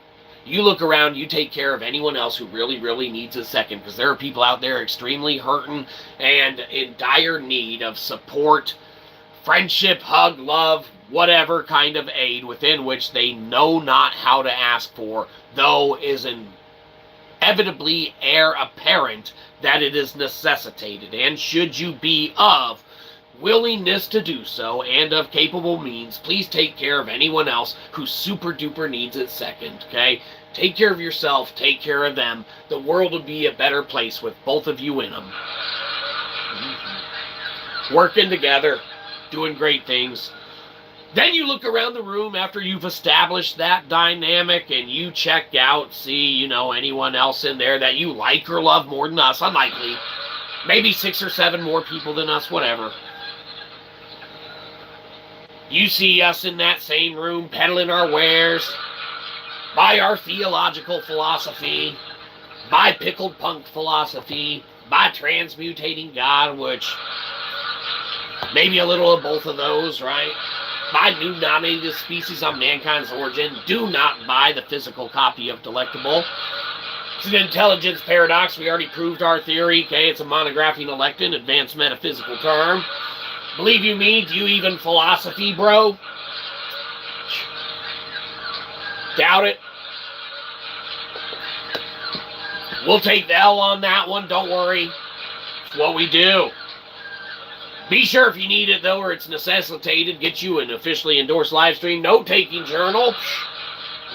you look around, you take care of anyone else who really, really needs a second, because there are people out there extremely hurting and in dire need of support, friendship, hug, love, whatever kind of aid within which they know not how to ask for, though is inevitably apparent that it is necessitated. And should you be of willingness to do so and of capable means, please take care of anyone else who super duper needs it second, okay? Take care of yourself, take care of them. The world will be a better place with both of you in them. Working together, doing great things. Then you look around the room after you've established that dynamic and you check out, see, anyone else in there that you like or love more than us. Unlikely. Maybe 6 or 7 more people than us, whatever. You see us in that same room peddling our wares, by our theological philosophy, by pickled punk philosophy, by transmutating God, which maybe a little of both of those, right? By new nominated species on mankind's origin. Do not buy the physical copy of Delectable. It's an intelligence paradox. We already proved our theory. Okay, it's a monographing electin, advanced metaphysical term. Believe you me, do you even philosophy, bro? Doubt it. We'll take the L on that one. Don't worry. It's what we do. Be sure if you need it, though, or it's necessitated, get you an officially endorsed live stream note-taking journal.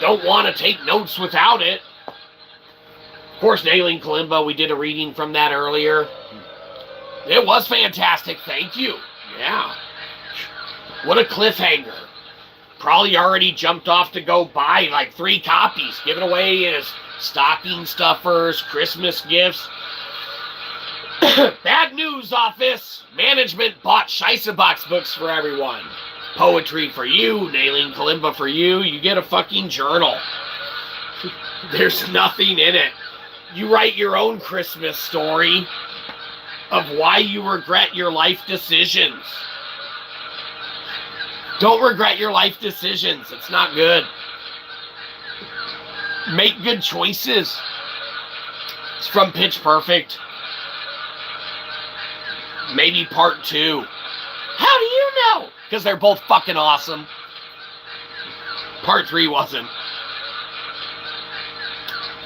Don't want to take notes without it. Of course, Nailing Kalimba, we did a reading from that earlier. It was fantastic, thank you. Yeah. What a cliffhanger. Probably already jumped off to go buy like 3 copies. Give it away as stocking stuffers, Christmas gifts. Bad news, office. Management bought Shyzabox books for everyone. Poetry for you, Nailing Kalimba for you. You get a fucking journal. There's nothing in it. You write your own Christmas story of why you regret your life decisions. Don't regret your life decisions. It's not good. Make good choices. It's from Pitch Perfect. Maybe part 2. How do you know? Because they're both fucking awesome. Part 3 wasn't.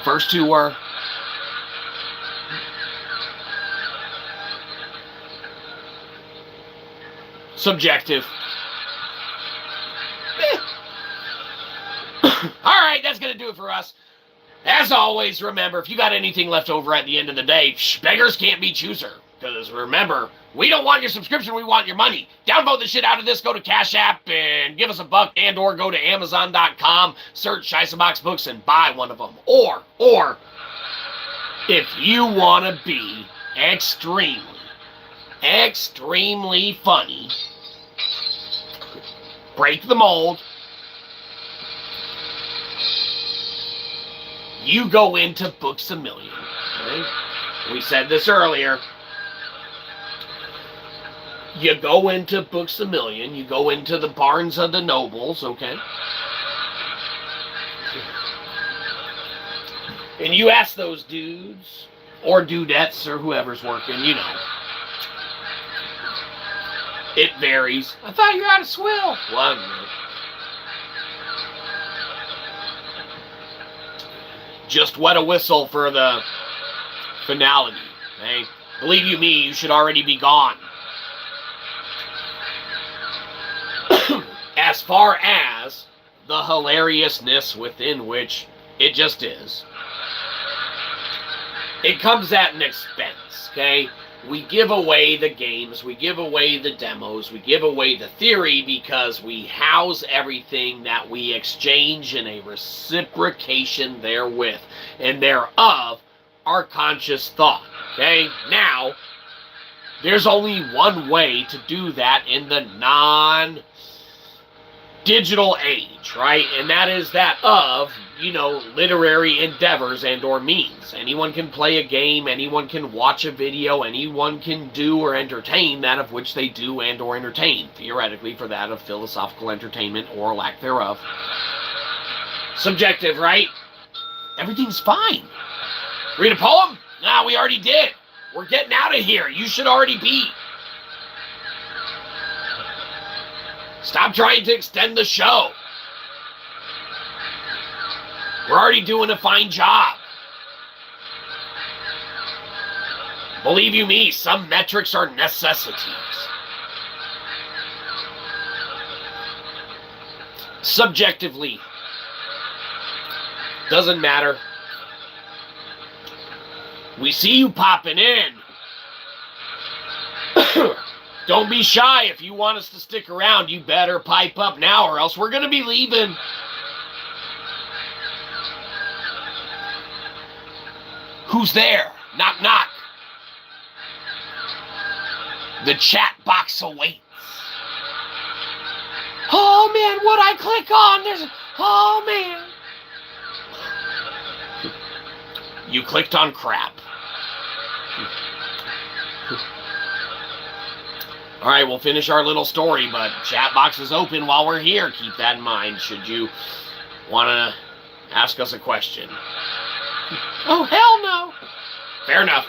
First 2 were. Subjective. Alright, that's going to do it for us. As always, remember, if you got anything left over at the end of the day, beggars can't be chooser. Because remember, we don't want your subscription, we want your money. Downvote the shit out of this, go to Cashapp and give us a buck, and or go to Amazon.com, search Shyzabox books and buy one of them. Or, if you want to be extremely funny, break the mold, you go into Books A Million. Okay? We said this earlier. You go into Books A Million. You go into the Barnes of the Nobles, okay? And you ask those dudes, or dudettes, or whoever's working, you know. It varies. I thought you were out of swill. Well, just wet a whistle for the finality. Hey, believe you me, you should already be gone. As far as the hilariousness within which it just is, it comes at an expense, okay? We give away the games, we give away the demos, we give away the theory because we house everything that we exchange in a reciprocation therewith, and thereof our conscious thought, okay? Now, there's only one way to do that in the non-digital age, right? And that is that of, literary endeavors and or means. Anyone can play a game, anyone can watch a video, anyone can do or entertain that of which they do and or entertain, theoretically, for that of philosophical entertainment or lack thereof. Subjective, right? Everything's fine. Read a poem? Nah, we already did. We're getting out of here. You should already be. Stop trying to extend the show. We're already doing a fine job. Believe you me, some metrics are necessities. Subjectively, doesn't matter. We see you popping in. Don't be shy. If you want us to stick around, you better pipe up now or else we're going to be leaving. Who's there? Knock, knock. The chat box awaits. Oh, man, what'd I click on? Oh, man. You clicked on crap. All right, we'll finish our little story, but chat box is open while we're here. Keep that in mind should you want to ask us a question. Oh, hell no. Fair enough.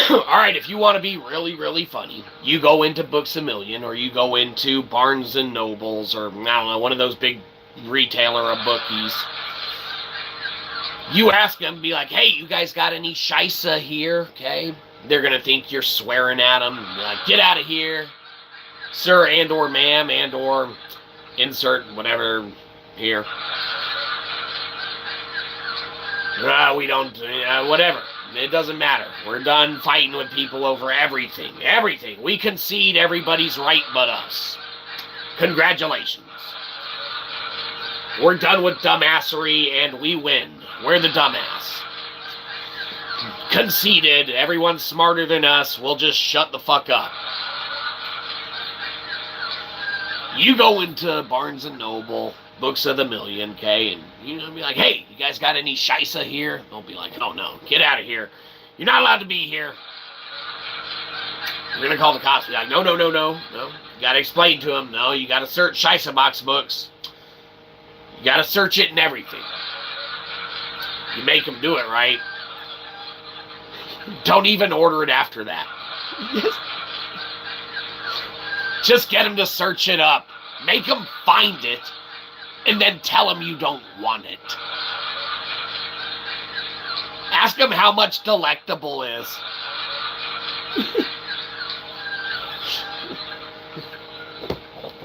All right, if you want to be really funny, you go into Books A Million, or you go into Barnes and Nobles, or, I don't know, one of those big retailer of bookies. You ask them, be like, hey, you guys got any Shyza here, okay? They're going to think you're swearing at them. Like, get out of here, sir and or ma'am and or insert whatever here. We don't, whatever. It doesn't matter. We're done fighting with people over everything. Everything. We concede everybody's right but us. Congratulations. We're done with dumbassery and we win. We're the dumbass. Conceded. Everyone's smarter than us. We'll just shut the fuck up. You go into Barnes and Noble, Books of the Million, okay, and be like, hey, you guys got any Shyza here? Don't be like, oh no, get out of here. You're not allowed to be here. We're gonna call the cops. Be like, no. You gotta explain to them. No, you gotta search Shyzabox books. You gotta search it and everything. You make them do it, right? Don't even order it after that. Just get them to search it up. Make them find it. And then tell them you don't want it. Ask them how much delectable is.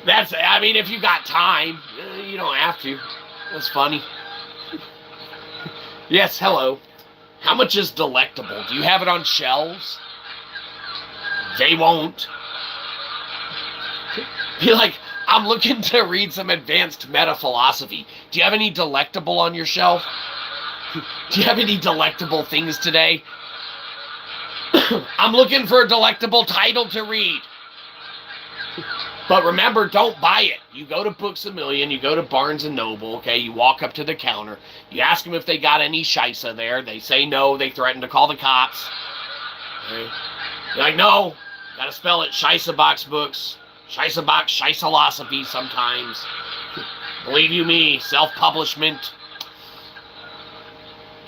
I mean, if you got time, you don't have to. That's funny. Yes, hello. How much is delectable? Do you have it on shelves? They won't. Be like, I'm looking to read some advanced meta philosophy. Do you have any delectable on your shelf? Do you have any delectable things today? I'm looking for a delectable title to read. But remember, don't buy it. You go to Books A Million, you go to Barnes & Noble, okay? You walk up to the counter. You ask them if they got any Shyza there. They say no. They threaten to call the cops. Okay? You're like, no. Gotta spell it Shyzabox books. Shyzabox, Shyzalosophy sometimes. Believe you me, self-publishment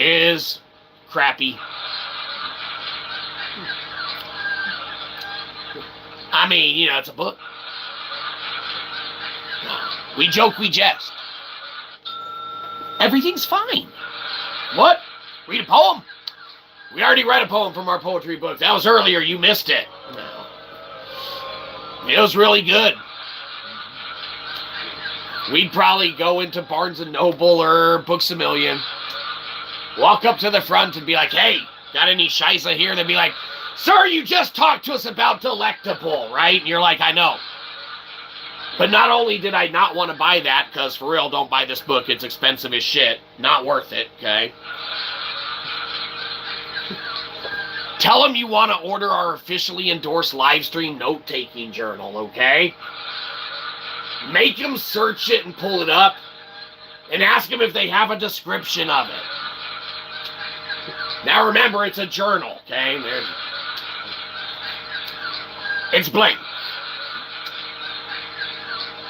is crappy. I mean, you know, it's a book. We joke, we jest. Everything's fine. What? Read a poem? We already read a poem from our poetry book. That was earlier. You missed it. No. It was really good. We'd probably go into Barnes & Noble or Books A Million, walk up to the front and be like, hey, got any Shyza here? They'd be like, sir, you just talked to us about delectable, right? And you're like, I know. But not only did I not want to buy that, because for real, don't buy this book. It's expensive as shit. Not worth it, okay? Tell them you want to order our officially endorsed live stream note-taking journal, okay? Make them search it and pull it up, and ask them if they have a description of it. Now remember, it's a journal, okay? It's blank.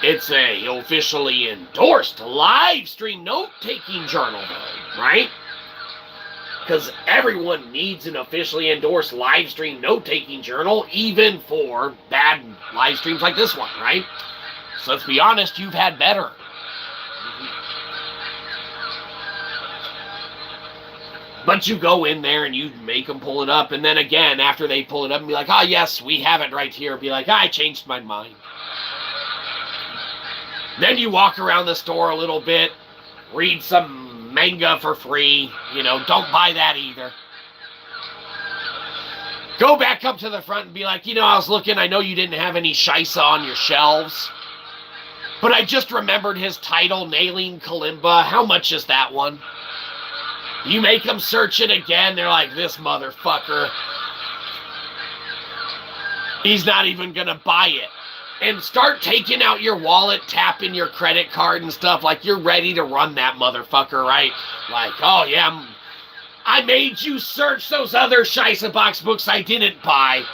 It's a officially endorsed live stream note-taking journal, though, right? Because everyone needs an officially endorsed live stream note-taking journal, even for bad live streams like this one, right? So let's be honest, you've had better. But you go in there and you make them pull it up, and then again, after they pull it up and be like, oh yes, we have it right here, be like, I changed my mind. Then you walk around the store a little bit, read some manga for free. You know, don't buy that either. Go back up to the front and be like, you know, I was looking, I know you didn't have any Shyza on your shelves, but I just remembered his title, Nailing Kalimba. How much is that one? You make them search it again, they're like, this motherfucker, he's not even gonna buy it. And start taking out your wallet, tapping your credit card and stuff like you're ready to run that motherfucker, right? Like, oh yeah, I made you search those other Shyzabox books I didn't buy.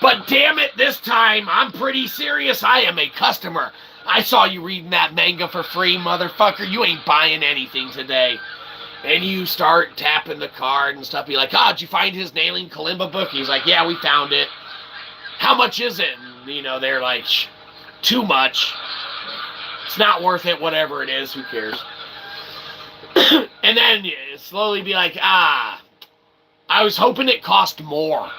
But damn it, this time, I'm pretty serious. I am a customer. I saw you reading that manga for free, motherfucker. You ain't buying anything today. And you start tapping the card and stuff. Be like, oh, did you find his Nailing Kalimba book? He's like, yeah, we found it. How much is it? And, you know, they're like, too much. It's not worth it, whatever it is. Who cares? And then you slowly be like, I was hoping it cost more.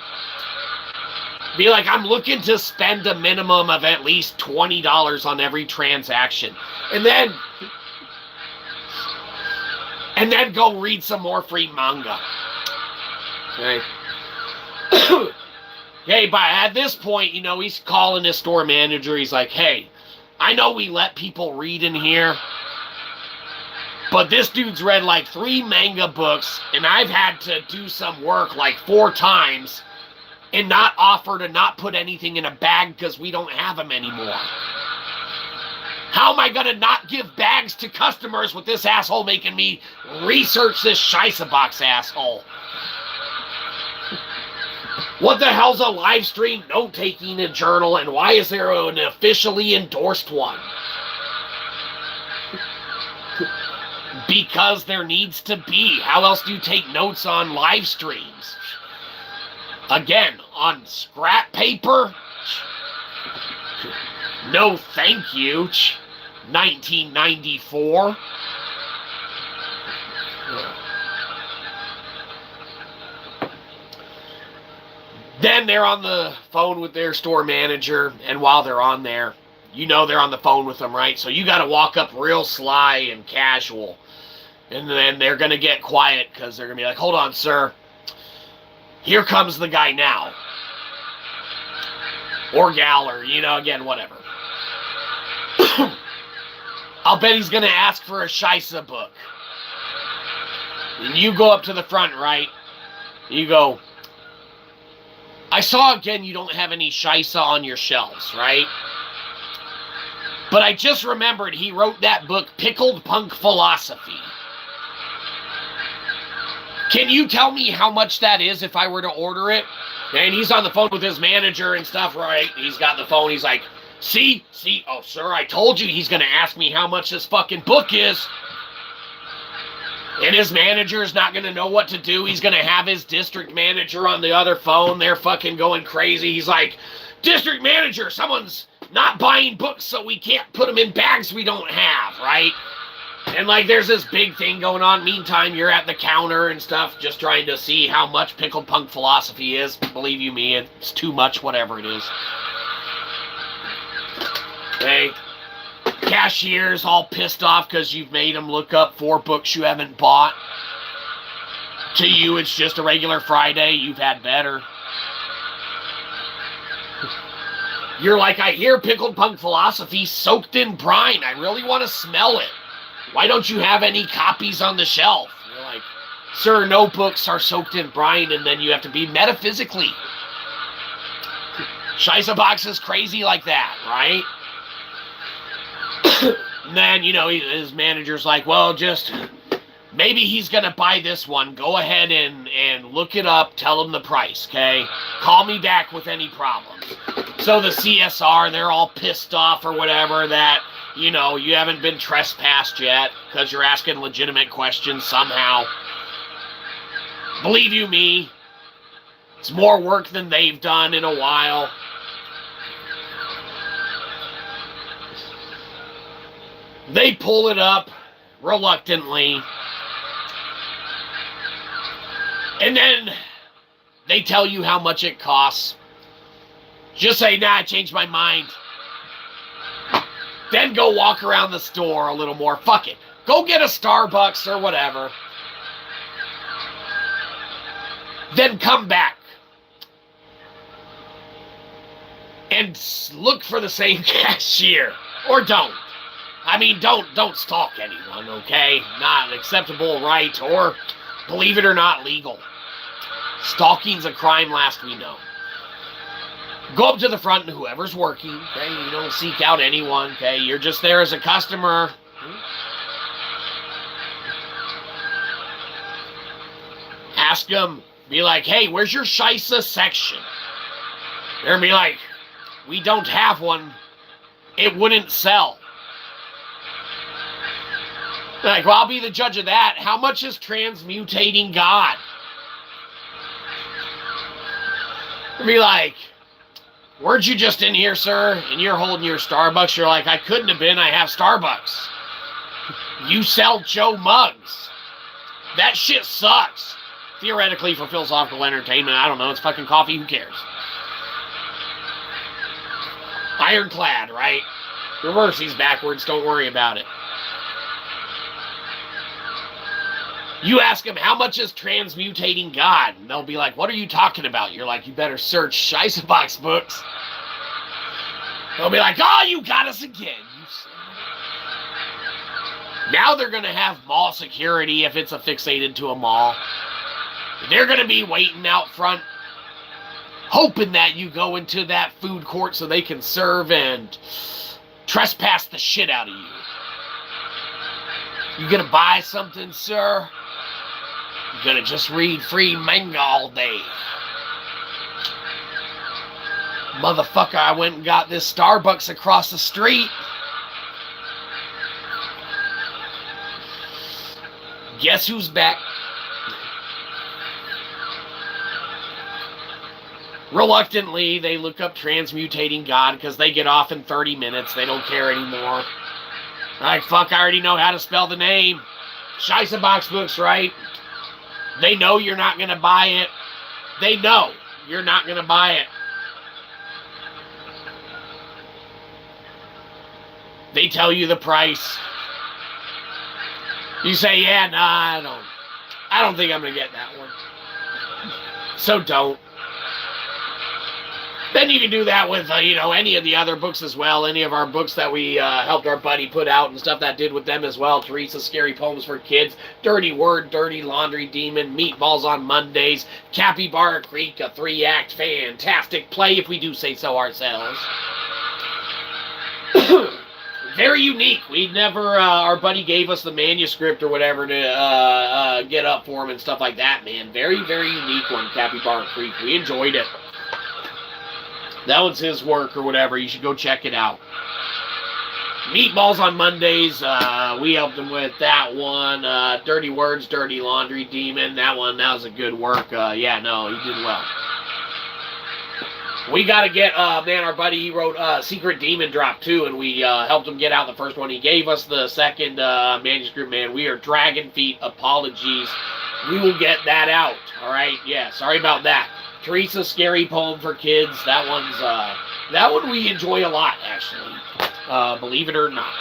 Be like, I'm looking to spend a minimum of at least $20 on every transaction. And then go read some more free manga. Okay. Okay, but at this point, you know, he's calling his store manager. He's like, hey, I know we let people read in here, but this dude's read like 3 manga books, and I've had to do some work like 4 times and not offer to not put anything in a bag because we don't have them anymore. How am I going to not give bags to customers with this asshole making me research this Shyzabox asshole? What the hell's a live stream note-taking and journal, and why is there an officially endorsed one? Because there needs to be. How else do you take notes on live streams? Again, on scrap paper? No thank you. 1994. Then they're on the phone with their store manager, and while they're on there, you know they're on the phone with them, right? So you got to walk up real sly and casual. And then they're going to get quiet because they're going to be like, hold on, sir. Here comes the guy now. Or gal, or, again, whatever. I'll bet he's going to ask for a Shyza book. And you go up to the front, right? You go, I saw again you don't have any Shyza on your shelves, right? But I just remembered he wrote that book, Pickled Punk Philosophy. Can you tell me how much that is if I were to order it? And he's on the phone with his manager and stuff, right? He's got the phone. He's like, see, oh, sir, I told you he's going to ask me how much this fucking book is. And his manager's not going to know what to do. He's going to have his district manager on the other phone. They're fucking going crazy. He's like, district manager, someone's not buying books, so we can't put them in bags we don't have, right? And, there's this big thing going on. Meantime, you're at the counter and stuff, just trying to see how much Pickled Punk Philosophy is. Believe you me, it's too much, whatever it is. Okay. Cashier's all pissed off because you've made him look up 4 books you haven't bought. To you, it's just a regular Friday. You've had better. You're like, I hear Pickled Punk Philosophy soaked in brine. I really want to smell it. Why don't you have any copies on the shelf? You're like, sir, no books are soaked in brine, and then you have to be metaphysically. Shyzabox is crazy like that, right? And then, his manager's like, well, just, maybe he's going to buy this one. Go ahead and look it up. Tell him the price, okay? Call me back with any problems. So the CSR, they're all pissed off or whatever that, you haven't been trespassed yet because you're asking legitimate questions somehow. Believe you me, it's more work than they've done in a while. They pull it up reluctantly. And then they tell you how much it costs. Just say, nah, I changed my mind. Then go walk around the store a little more. Fuck it. Go get a Starbucks or whatever. Then come back. And look for the same cashier. Or don't. I mean, don't stalk anyone, okay? Not acceptable, right? Or, believe it or not, legal. Stalking's a crime, last we know. Go up to the front and whoever's working, okay? You don't seek out anyone, okay? You're just there as a customer. Ask them, be like, hey, where's your Shyza section? They're gonna be like, we don't have one. It wouldn't sell. They're like, well, I'll be the judge of that. How much is Transmutating God? They'll be like, weren't you just in here, sir? And you're holding your Starbucks. You're like, I couldn't have been. I have Starbucks. You sell Joe mugs. That shit sucks. Theoretically, for philosophical entertainment, I don't know. It's fucking coffee. Who cares? Ironclad, right? Reverse these backwards. Don't worry about it. You ask them, how much is Transmutating God? And they'll be like, what are you talking about? You're like, you better search Shyzabox books. They'll be like, oh, you got us again. Now they're going to have mall security if it's affixated to a mall. They're going to be waiting out front, hoping that you go into that food court so they can serve and trespass the shit out of you. You going to buy something, sir? You gonna just read free manga all day? Motherfucker, I went and got this Starbucks across the street. Guess who's back? Reluctantly, they look up Transmutating God because they get off in 30 minutes. They don't care anymore. Like, fuck, I already know how to spell the name. Shyzabox books, right? They know you're not going to buy it. They know you're not going to buy it. They tell you the price. You say, yeah, nah, I don't think I'm going to get that one. So don't. Then you can do that with, any of the other books as well. Any of our books that we helped our buddy put out and stuff that did with them as well. Teresa's Scary Poems for Kids, Dirty Word, Dirty Laundry Demon, Meatballs on Mondays, Capybara Creek, a 3-act fantastic play, if we do say so ourselves. Very unique. We never, our buddy gave us the manuscript or whatever to get up for him and stuff like that, man. Very, very unique one, Capybara Creek. We enjoyed it. That one's his work or whatever. You should go check it out. Meatballs on Mondays, we helped him with that one. Dirty Words, Dirty Laundry Demon. That was a good work. Yeah, no, he did well. We got to get, our buddy, he wrote Secret Demon Drop 2, and we helped him get out the first one. He gave us the second manuscript, man. We are dragging feet. Apologies. We will get that out, all right? Yeah, sorry about that. Teresa's Scary Poem for Kids. That one we enjoy a lot, actually. Believe it or not.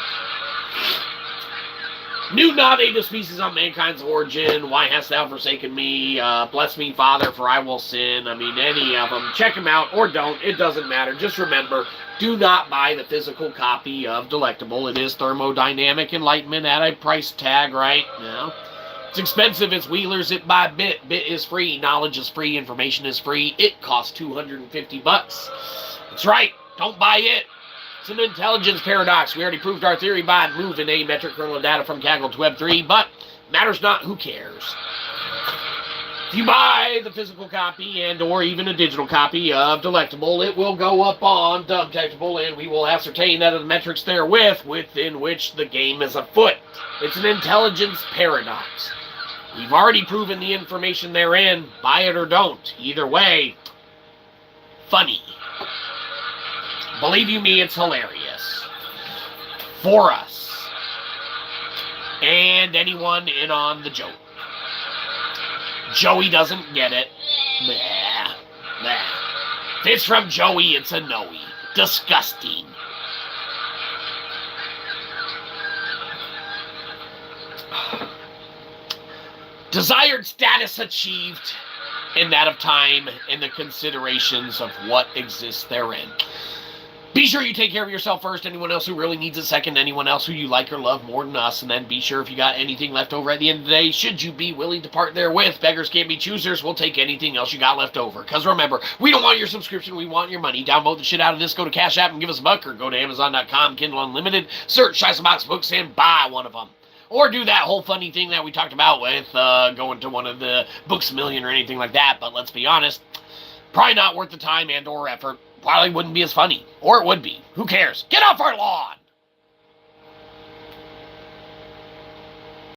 New non-native species on mankind's origin. Why hast thou forsaken me? Bless me, Father, for I will sin. I mean, any of them. Check them out or don't. It doesn't matter. Just remember, do not buy the physical copy of Delectable. It is thermodynamic enlightenment at a price tag, right? It's expensive. It's Wheelers It by Bit. Bit is free. Knowledge is free. Information is free. It costs $250. That's right. Don't buy it. It's an intelligence paradox. We already proved our theory by moving a metric kernel of data from Kaggle to Web3, but matters not. Who cares? If you buy the physical copy and or even a digital copy of Delectable, it will go up on Dubtectable, and we will ascertain that of the metrics therewith within which the game is afoot. It's an intelligence paradox. We've already proven the information therein. Buy it or don't. Either way, funny. Believe you me, it's hilarious. For us. And anyone in on the joke. Joey doesn't get it. Nah. If it's from Joey, it's a no-y. Disgusting. Desired status achieved in that of time and the considerations of what exists therein. Be sure you take care of yourself first, anyone else who really needs it second, anyone else who you like or love more than us, and then be sure if you got anything left over at the end of the day, should you be willing to part therewith. Beggars can't be choosers. We'll take anything else you got left over. Because remember, we don't want your subscription, we want your money. Download the shit out of this, go to Cashapp and give us a buck, or go to Amazon.com, Kindle Unlimited, search Shyzabox books and buy one of them. Or do that whole funny thing that we talked about with going to one of the Books A Million or anything like that. But let's be honest, probably not worth the time and or effort. Probably wouldn't be as funny. Or it would be. Who cares? Get off our lawn!